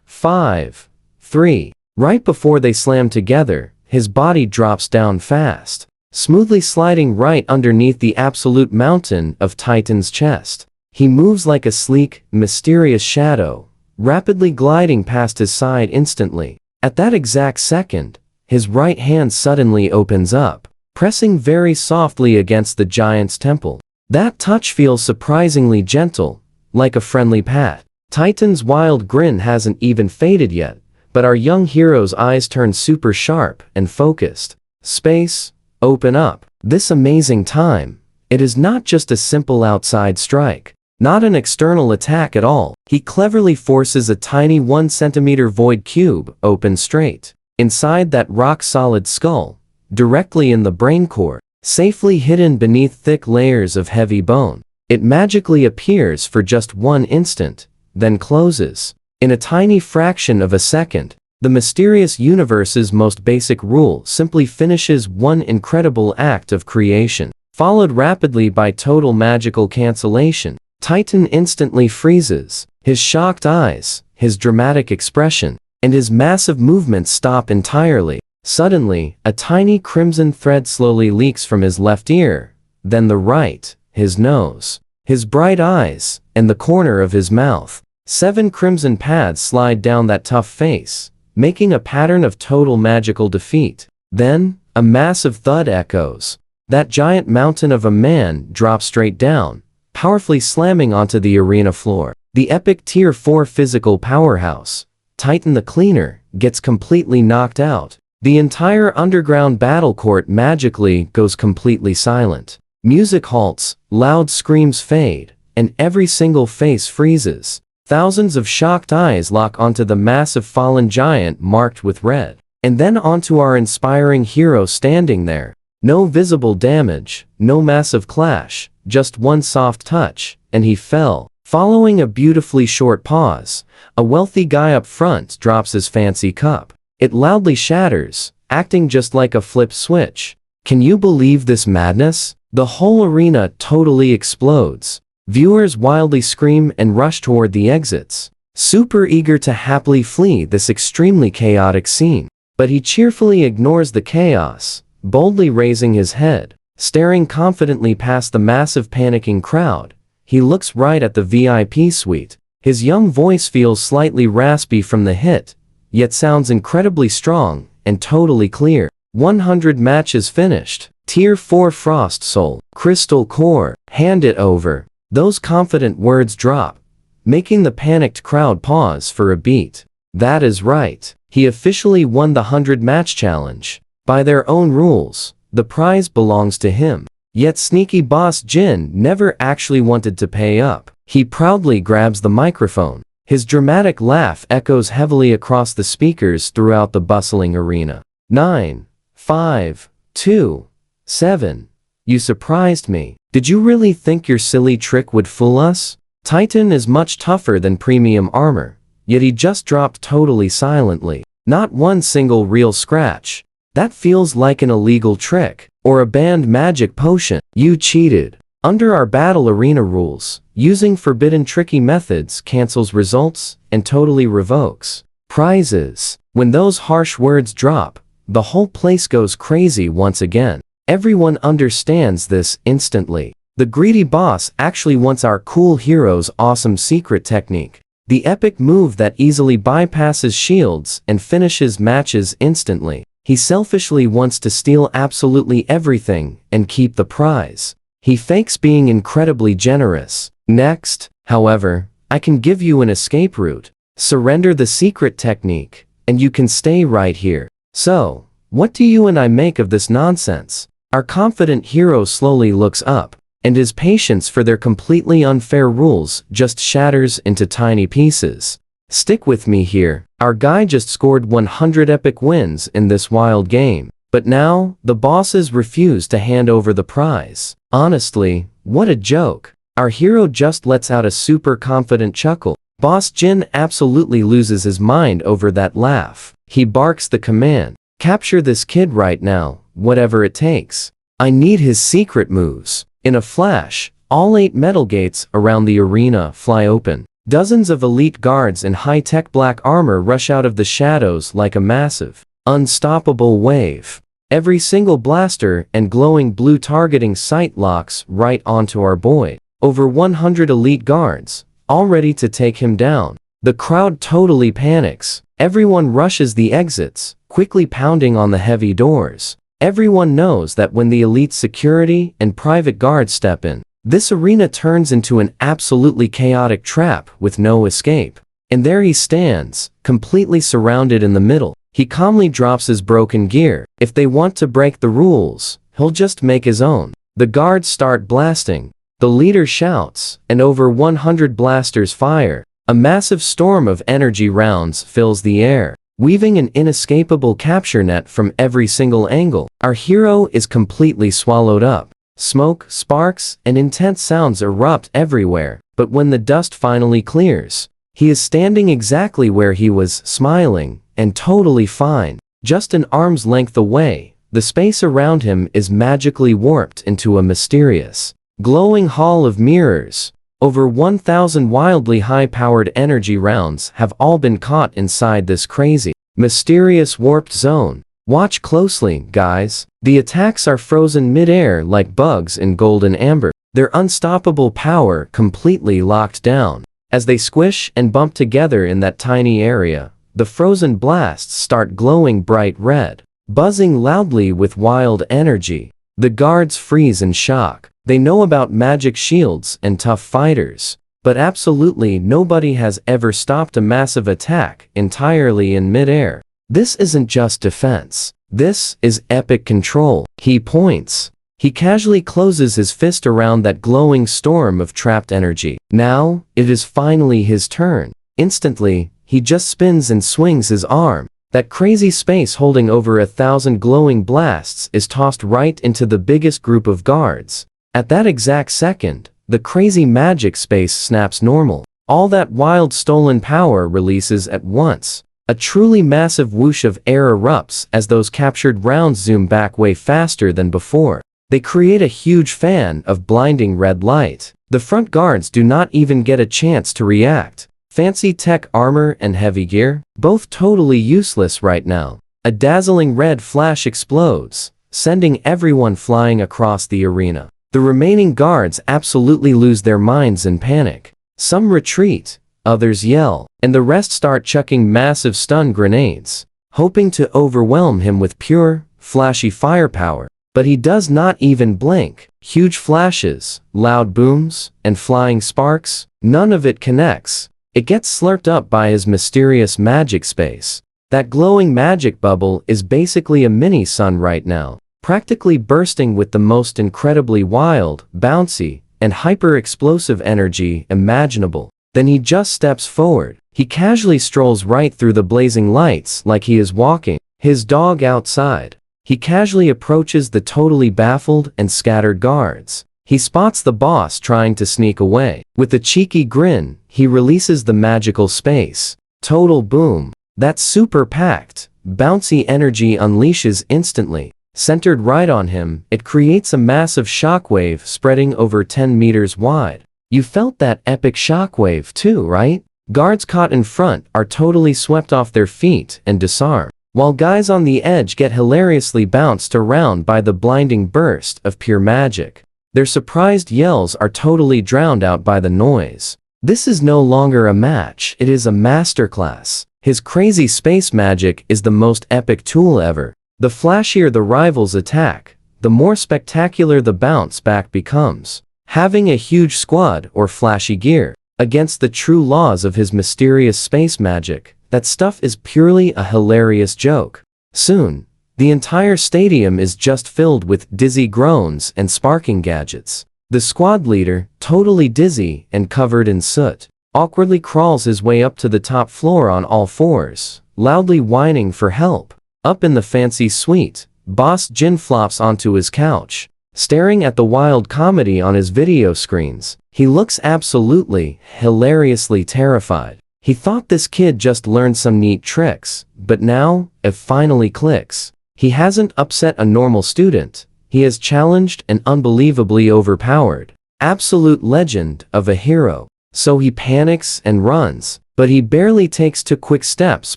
5, 3. Right before they slam together, his body drops down fast, smoothly sliding right underneath the absolute mountain of Titan's chest. He moves like a sleek, mysterious shadow, rapidly gliding past his side instantly. At that exact second, his right hand suddenly opens up, pressing very softly against the giant's temple. That touch feels surprisingly gentle, like a friendly pat. Titan's wild grin hasn't even faded yet, but our young hero's eyes turn super sharp and focused. Space, open up. This amazing time, it is not just a simple outside strike, not an external attack at all. He cleverly forces a tiny 1 centimeter void cube open straight, inside that rock-solid skull, directly in the brain core, safely hidden beneath thick layers of heavy bone. It magically appears for just 1 instant, then closes. In a tiny fraction of a second, the mysterious universe's most basic rule simply finishes one incredible act of creation, followed rapidly by total magical cancellation. Titan instantly freezes. His shocked eyes, his dramatic expression, and his massive movements stop entirely. Suddenly, a tiny crimson thread slowly leaks from his left ear, then the right, his nose, his bright eyes, and the corner of his mouth. 7 crimson pads slide down that tough face, making a pattern of total magical defeat. Then, a massive thud echoes. That giant mountain of a man drops straight down, powerfully slamming onto the arena floor. The epic Tier 4 physical powerhouse, Titan the Cleaner, gets completely knocked out. The entire underground battle court magically goes completely silent. Music halts, loud screams fade, and every single face freezes. Thousands of shocked eyes lock onto the massive fallen giant marked with red, and then onto our inspiring hero standing there. No visible damage, no massive clash, just one soft touch, and he fell. Following a beautifully short pause, a wealthy guy up front drops his fancy cup. It loudly shatters, acting just like a flip switch. Can you believe this madness? The whole arena totally explodes. Viewers wildly scream and rush toward the exits, super eager to happily flee this extremely chaotic scene. But he cheerfully ignores the chaos, boldly raising his head, staring confidently past the massive panicking crowd. He looks right at the VIP suite. His young voice feels slightly raspy from the hit, yet sounds incredibly strong and totally clear. 100 matches finished. Tier 4 Frost Soul, Crystal Core, hand it over. Those confident words drop, making the panicked crowd pause for a beat. That is right. He officially won the 100 match challenge. By their own rules, the prize belongs to him. Yet sneaky boss Jin never actually wanted to pay up. He proudly grabs the microphone. His dramatic laugh echoes heavily across the speakers throughout the bustling arena. 9, 5, 2, 7. You surprised me. Did you really think your silly trick would fool us? Titan is much tougher than premium armor, yet he just dropped totally silently. Not one single real scratch. That feels like an illegal trick, or a banned magic potion. You cheated. Under our battle arena rules, using forbidden tricky methods cancels results and totally revokes prizes. When those harsh words drop, the whole place goes crazy once again. Everyone understands this instantly. The greedy boss actually wants our cool hero's awesome secret technique. The epic move that easily bypasses shields and finishes matches instantly. He selfishly wants to steal absolutely everything and keep the prize. He fakes being incredibly generous. Next, however, I can give you an escape route. Surrender the secret technique, and you can stay right here. So, what do you and I make of this nonsense? Our confident hero slowly looks up, and his patience for their completely unfair rules just shatters into tiny pieces. Stick with me here. Our guy just scored 100 epic wins in this wild game. But now, the bosses refuse to hand over the prize. Honestly, what a joke. Our hero just lets out a super confident chuckle. Boss Jin absolutely loses his mind over that laugh. He barks the command, "Capture this kid right now, whatever it takes. I need his secret moves." In a flash, all 8 metal gates around the arena fly open. Dozens of elite guards in high-tech black armor rush out of the shadows like a massive, unstoppable wave. Every single blaster and glowing blue targeting sight locks right onto our boy. Over 100 elite guards, all ready to take him down. The crowd totally panics. Everyone rushes the exits, quickly pounding on the heavy doors. Everyone knows that when the elite security and private guards step in, this arena turns into an absolutely chaotic trap with no escape. And there he stands, completely surrounded in the middle. He calmly drops his broken gear. If they want to break the rules, he'll just make his own. The guards start blasting. The leader shouts, and over 100 blasters fire. A massive storm of energy rounds fills the air, weaving an inescapable capture net from every single angle. Our hero is completely swallowed up. Smoke, sparks, and intense sounds erupt everywhere, but when the dust finally clears, he is standing exactly where he was, smiling, and totally fine. Just an arm's length away, the space around him is magically warped into a mysterious, glowing hall of mirrors. Over 1,000 wildly high-powered energy rounds have all been caught inside this crazy, mysterious warped zone. Watch closely, guys. The attacks are frozen mid-air like bugs in golden amber, their unstoppable power completely locked down. As they squish and bump together in that tiny area, the frozen blasts start glowing bright red, buzzing loudly with wild energy. The guards freeze in shock. They know about magic shields and tough fighters, but absolutely nobody has ever stopped a massive attack entirely in mid-air. This isn't just defense. This is epic control. He points. He casually closes his fist around that glowing storm of trapped energy. Now, it is finally his turn. Instantly, he just spins and swings his arm. That crazy space holding over 1,000 glowing blasts is tossed right into the biggest group of guards. At that exact second, the crazy magic space snaps normal. All that wild stolen power releases at once. A truly massive whoosh of air erupts as those captured rounds zoom back way faster than before. They create a huge fan of blinding red light. The front guards do not even get a chance to react. Fancy tech armor and heavy gear, both totally useless right now. A dazzling red flash explodes, sending everyone flying across the arena. The remaining guards absolutely lose their minds in panic. Some retreat, others yell, and the rest start chucking massive stun grenades, hoping to overwhelm him with pure, flashy firepower. But he does not even blink. Huge flashes, loud booms, and flying sparks, none of it connects. It gets slurped up by his mysterious magic space. That glowing magic bubble is basically a mini sun right now, practically bursting with the most incredibly wild, bouncy, and hyper-explosive energy imaginable. Then he just steps forward. He casually strolls right through the blazing lights like he is walking his dog outside. He casually approaches the totally baffled and scattered guards. He spots the boss trying to sneak away. With a cheeky grin, he releases the magical space. Total boom. That super-packed, bouncy energy unleashes instantly. Centered right on him, it creates a massive shockwave spreading over 10 meters wide. You felt that epic shockwave too, right? Guards caught in front are totally swept off their feet and disarmed, while guys on the edge get hilariously bounced around by the blinding burst of pure magic. Their surprised yells are totally drowned out by the noise. This is no longer a match, it is a masterclass. His crazy space magic is the most epic tool ever. The flashier the rival's attack, the more spectacular the bounce back becomes. Having a huge squad or flashy gear against the true laws of his mysterious space magic, that stuff is purely a hilarious joke. Soon, the entire stadium is just filled with dizzy groans and sparking gadgets. The squad leader, totally dizzy and covered in soot, awkwardly crawls his way up to the top floor on all fours, loudly whining for help. Up in the fancy suite, Boss Jin flops onto his couch, staring at the wild comedy on his video screens. He looks absolutely, hilariously terrified. He thought this kid just learned some neat tricks, but now, it finally clicks. He hasn't upset a normal student. He has challenged an unbelievably overpowered, absolute legend of a hero. So he panics and runs, but he barely takes 2 quick steps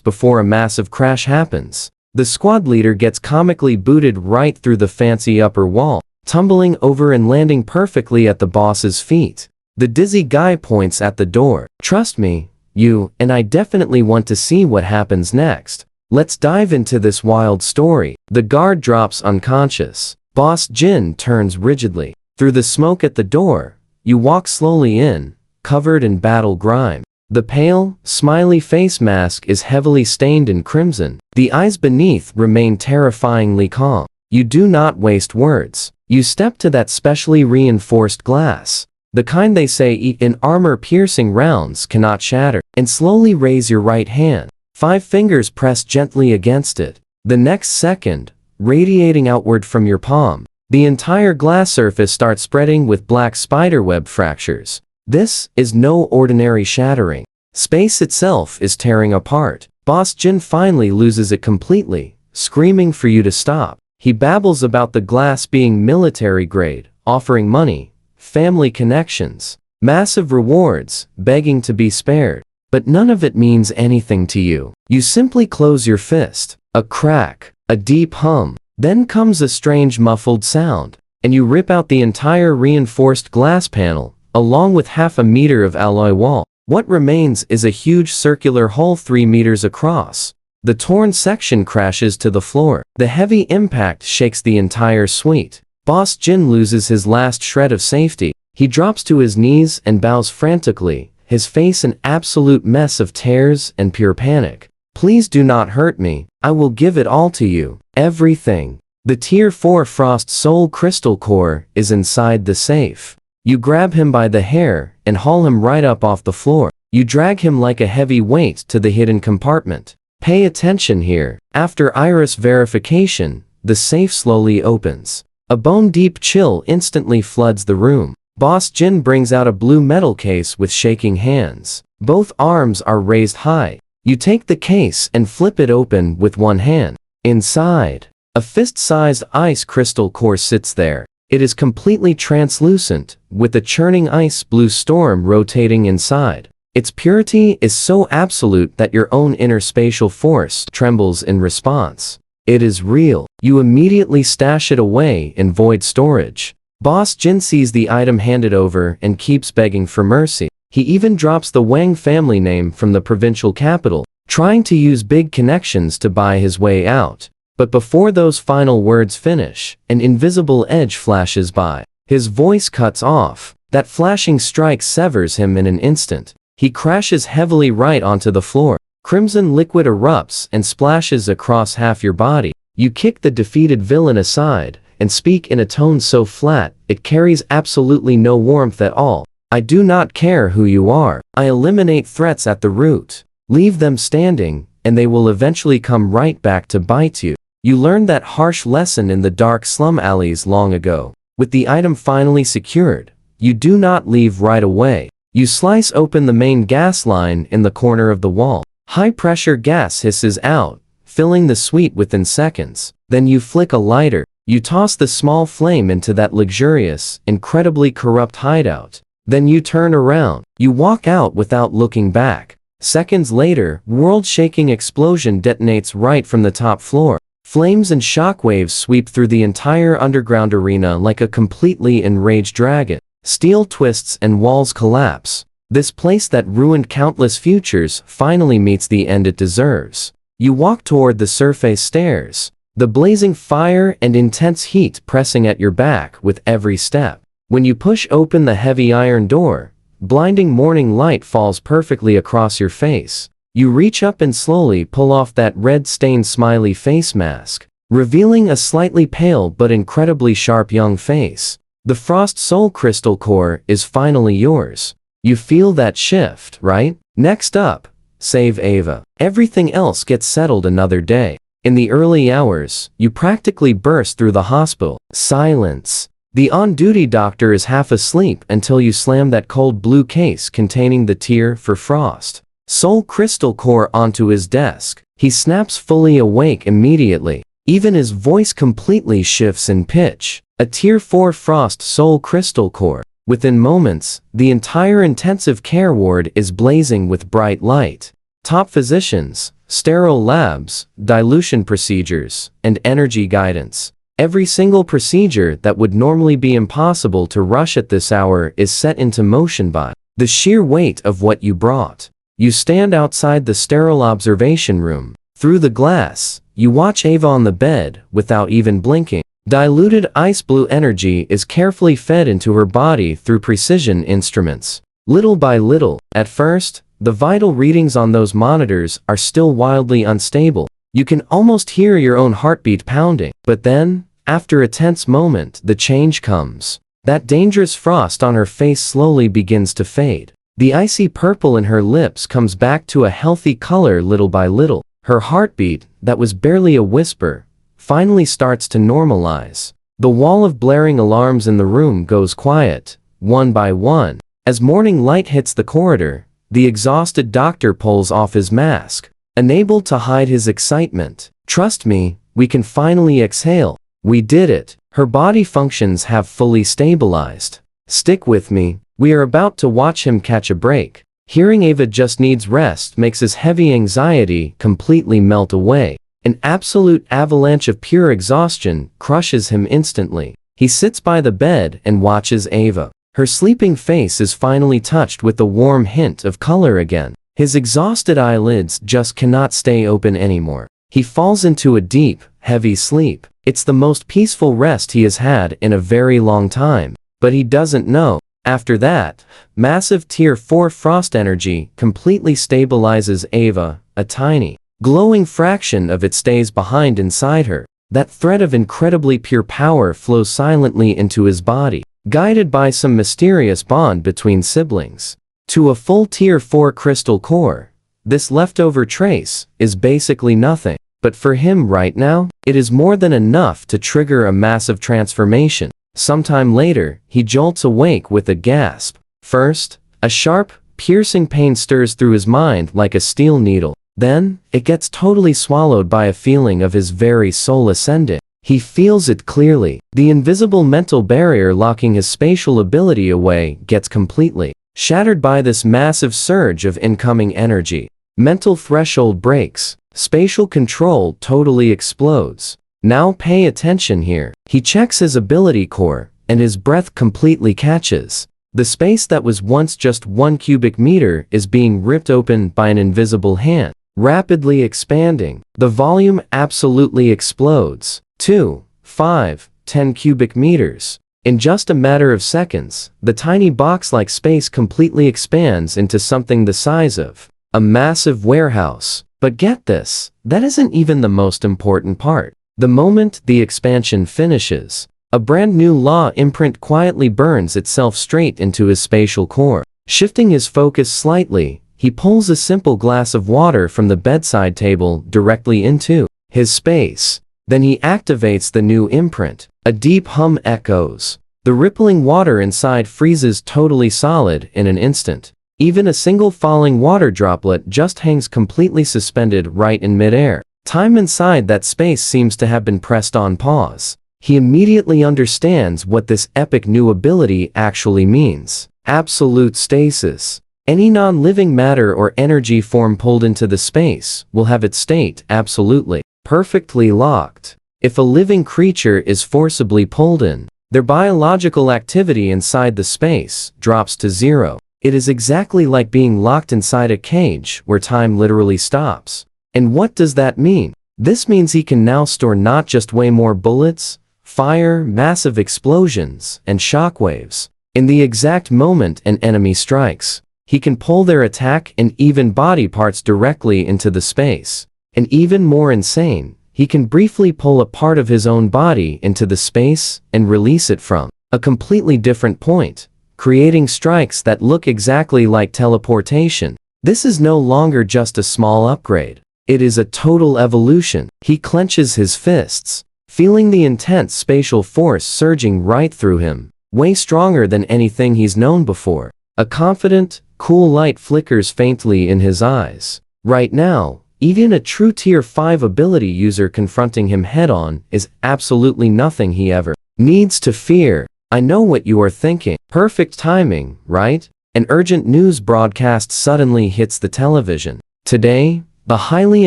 before a massive crash happens. The squad leader gets comically booted right through the fancy upper wall, tumbling over and landing perfectly at the boss's feet. The dizzy guy points at the door. Trust me, you and I definitely want to see what happens next. Let's dive into this wild story. The guard drops unconscious. Boss Jin turns rigidly. Through the smoke at the door, you walk slowly in, covered in battle grime. The pale, smiley face mask is heavily stained in crimson. The eyes beneath remain terrifyingly calm. You do not waste words. You step to that specially reinforced glass, the kind they say in armor-piercing rounds cannot shatter, and slowly raise your right hand. 5 fingers press gently against it. The next second, radiating outward from your palm, the entire glass surface starts spreading with black spiderweb fractures. This is no ordinary shattering. Space itself is tearing apart. Boss Jin finally loses it completely, screaming for you to stop. He babbles about the glass being military grade, offering money, family connections, massive rewards, begging to be spared. But none of it means anything to you. You simply close your fist. A crack, a deep hum. Then comes a strange muffled sound, and you rip out the entire reinforced glass panel, along with half a meter of alloy wall. What remains is a huge circular hole 3 meters across. The torn section crashes to the floor. The heavy impact shakes the entire suite. Boss Jin loses his last shred of safety. He drops to his knees and bows frantically, his face an absolute mess of tears and pure panic. Please do not hurt me. I will give it all to you. Everything. The Tier 4 Frost Soul Crystal Core is inside the safe. You grab him by the hair and haul him right up off the floor. You drag him like a heavy weight to the hidden compartment. Pay attention here. After iris verification, the safe slowly opens. A bone-deep chill instantly floods the room. Boss Jin brings out a blue metal case with shaking hands. Both arms are raised high. You take the case and flip it open with one hand. Inside, a fist-sized ice crystal core sits there. It is completely translucent, with a churning ice blue storm rotating inside. Its purity is so absolute that your own inner spatial force trembles in response. It is real. You immediately stash it away in void storage. Boss Jin sees the item handed over and keeps begging for mercy. He even drops the Wang family name from the provincial capital, trying to use big connections to buy his way out. But before those final words finish, an invisible edge flashes by. His voice cuts off. That flashing strike severs him in an instant. He crashes heavily right onto the floor. Crimson liquid erupts and splashes across half your body. You kick the defeated villain aside and speak in a tone so flat, it carries absolutely no warmth at all. I do not care who you are. I eliminate threats at the root. Leave them standing, and they will eventually come right back to bite you. You learned that harsh lesson in the dark slum alleys long ago. With the item finally secured, you do not leave right away. You slice open the main gas line in the corner of the wall. High-pressure gas hisses out, filling the suite within seconds. Then you flick a lighter. You toss the small flame into that luxurious, incredibly corrupt hideout. Then you turn around. You walk out without looking back. Seconds later, world-shaking explosion detonates right from the top floor. Flames and shockwaves sweep through the entire underground arena like a completely enraged dragon. Steel twists and walls collapse. This place that ruined countless futures finally meets the end it deserves. You walk toward the surface stairs, the blazing fire and intense heat pressing at your back with every step. When you push open the heavy iron door, blinding morning light falls perfectly across your face. You reach up and slowly pull off that red-stained smiley face mask, revealing a slightly pale but incredibly sharp young face. The Frost Soul Crystal Core is finally yours. You feel that shift, right? Next up, save Ava. Everything else gets settled another day. In the early hours, you practically burst through the hospital. Silence. The on-duty doctor is half asleep until you slam that cold blue case containing the tier for Frost Soul Crystal Core onto his desk. He snaps fully awake immediately. Even his voice completely shifts in pitch. A Tier 4 Frost Soul Crystal Core. Within moments, the entire intensive care ward is blazing with bright light. Top physicians, sterile labs, dilution procedures, and energy guidance. Every single procedure that would normally be impossible to rush at this hour is set into motion by the sheer weight of what you brought. You stand outside the sterile observation room. Through the glass, you watch Ava on the bed without even blinking. Diluted ice blue energy is carefully fed into her body through precision instruments. Little by little, at first, the vital readings on those monitors are still wildly unstable. You can almost hear your own heartbeat pounding. But then, after a tense moment, the change comes. That dangerous frost on her face slowly begins to fade. The icy purple in her lips comes back to a healthy color little by little. Her heartbeat, that was barely a whisper, finally starts to normalize. The wall of blaring alarms in the room goes quiet, one by one. As morning light hits the corridor, the exhausted doctor pulls off his mask, unable to hide his excitement. Trust me, we can finally exhale. We did it. Her body functions have fully stabilized. Stick with me. We are about to watch him catch a break. Hearing Ava just needs rest makes his heavy anxiety completely melt away. An absolute avalanche of pure exhaustion crushes him instantly. He sits by the bed and watches Ava. Her sleeping face is finally touched with a warm hint of color again. His exhausted eyelids just cannot stay open anymore. He falls into a deep, heavy sleep. It's the most peaceful rest he has had in a very long time. But he doesn't know. After that, massive Tier 4 frost energy completely stabilizes Ava. A tiny, glowing fraction of it stays behind inside her. That thread of incredibly pure power flows silently into his body, guided by some mysterious bond between siblings. To a full Tier 4 crystal core, this leftover trace is basically nothing. But for him right now, it is more than enough to trigger a massive transformation. Sometime later, he jolts awake with a gasp. First, a sharp, piercing pain stirs through his mind like a steel needle. Then, it gets totally swallowed by a feeling of his very soul ascending. He feels it clearly. The invisible mental barrier locking his spatial ability away gets completely shattered by this massive surge of incoming energy. Mental threshold breaks. Spatial control totally explodes. Now pay attention here. He checks his ability core, and his breath completely catches. The space that was once just 1 cubic meter is being ripped open by an invisible hand, rapidly expanding. The volume absolutely explodes. 2, 5, 10 cubic meters. In just a matter of seconds, the tiny box-like space completely expands into something the size of a massive warehouse. But get this, that isn't even the most important part. The moment the expansion finishes, a brand new law imprint quietly burns itself straight into his spatial core. Shifting his focus slightly, he pulls a simple glass of water from the bedside table directly into his space. Then he activates the new imprint. A deep hum echoes. The rippling water inside freezes totally solid in an instant. Even a single falling water droplet just hangs completely suspended right in midair. Time inside that space seems to have been pressed on pause. He immediately understands what this epic new ability actually means. Absolute stasis. Any non-living matter or energy form pulled into the space will have its state absolutely, perfectly locked. If a living creature is forcibly pulled in, their biological activity inside the space drops to zero. It is exactly like being locked inside a cage where time literally stops. And what does that mean? This means he can now store not just way more bullets, fire, massive explosions, and shockwaves. In the exact moment an enemy strikes, he can pull their attack and even body parts directly into the space. And even more insane, he can briefly pull a part of his own body into the space and release it from a completely different point, creating strikes that look exactly like teleportation. This is no longer just a small upgrade. It is a total evolution. He clenches his fists, feeling the intense spatial force surging right through him, way stronger than anything he's known before. A confident, cool light flickers faintly in his eyes. Right now, even a true Tier 5 ability user confronting him head-on is absolutely nothing he ever needs to fear. I know what you are thinking. Perfect timing, right? An urgent news broadcast suddenly hits the television. Today, the highly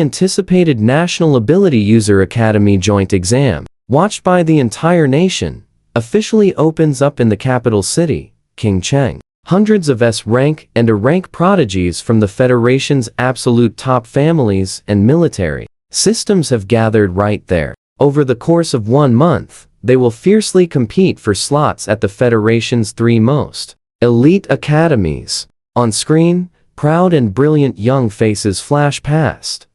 anticipated National Ability User Academy joint exam, watched by the entire nation, officially opens up in the capital city, Qingcheng. Hundreds of S-rank and A-rank prodigies from the Federation's absolute top families and military systems have gathered right there. Over the course of 1 month, they will fiercely compete for slots at the Federation's 3 most elite academies. On screen, proud and brilliant young faces flash past.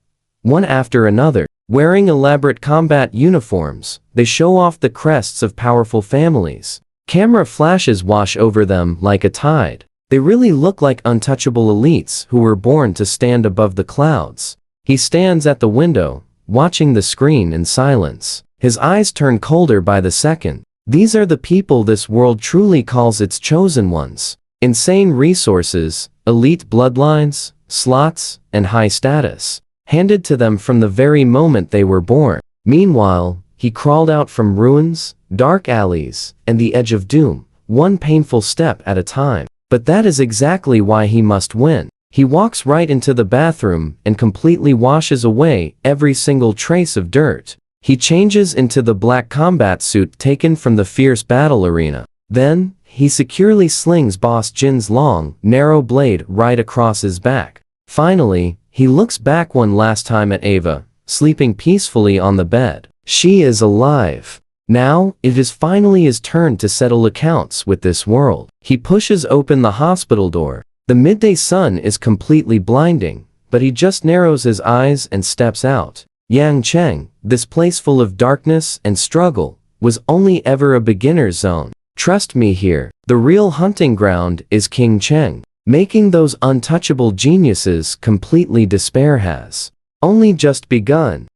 One after another, wearing elaborate combat uniforms, they show off the crests of powerful families. Camera flashes wash over them like a tide. They really look like untouchable elites who were born to stand above the clouds. He stands at the window, watching the screen in silence. His eyes turn colder by the second. These are the people this world truly calls its chosen ones. Insane resources, elite bloodlines, slots, and high status, handed to them from the very moment they were born. Meanwhile, he crawled out from ruins, dark alleys, and the edge of doom, one painful step at a time. But that is exactly why he must win. He walks right into the bathroom and completely washes away every single trace of dirt. He changes into the black combat suit taken from the fierce battle arena. Then, he securely slings Boss Jin's long, narrow blade right across his back. Finally, he looks back one last time at Ava, sleeping peacefully on the bed. She is alive. Now, it is finally his turn to settle accounts with this world. He pushes open the hospital door. The midday sun is completely blinding, but he just narrows his eyes and steps out. Yangcheng, this place full of darkness and struggle, was only ever a beginner's zone. Trust me here, the real hunting ground is Qingcheng. Making those untouchable geniuses completely despair has only just begun.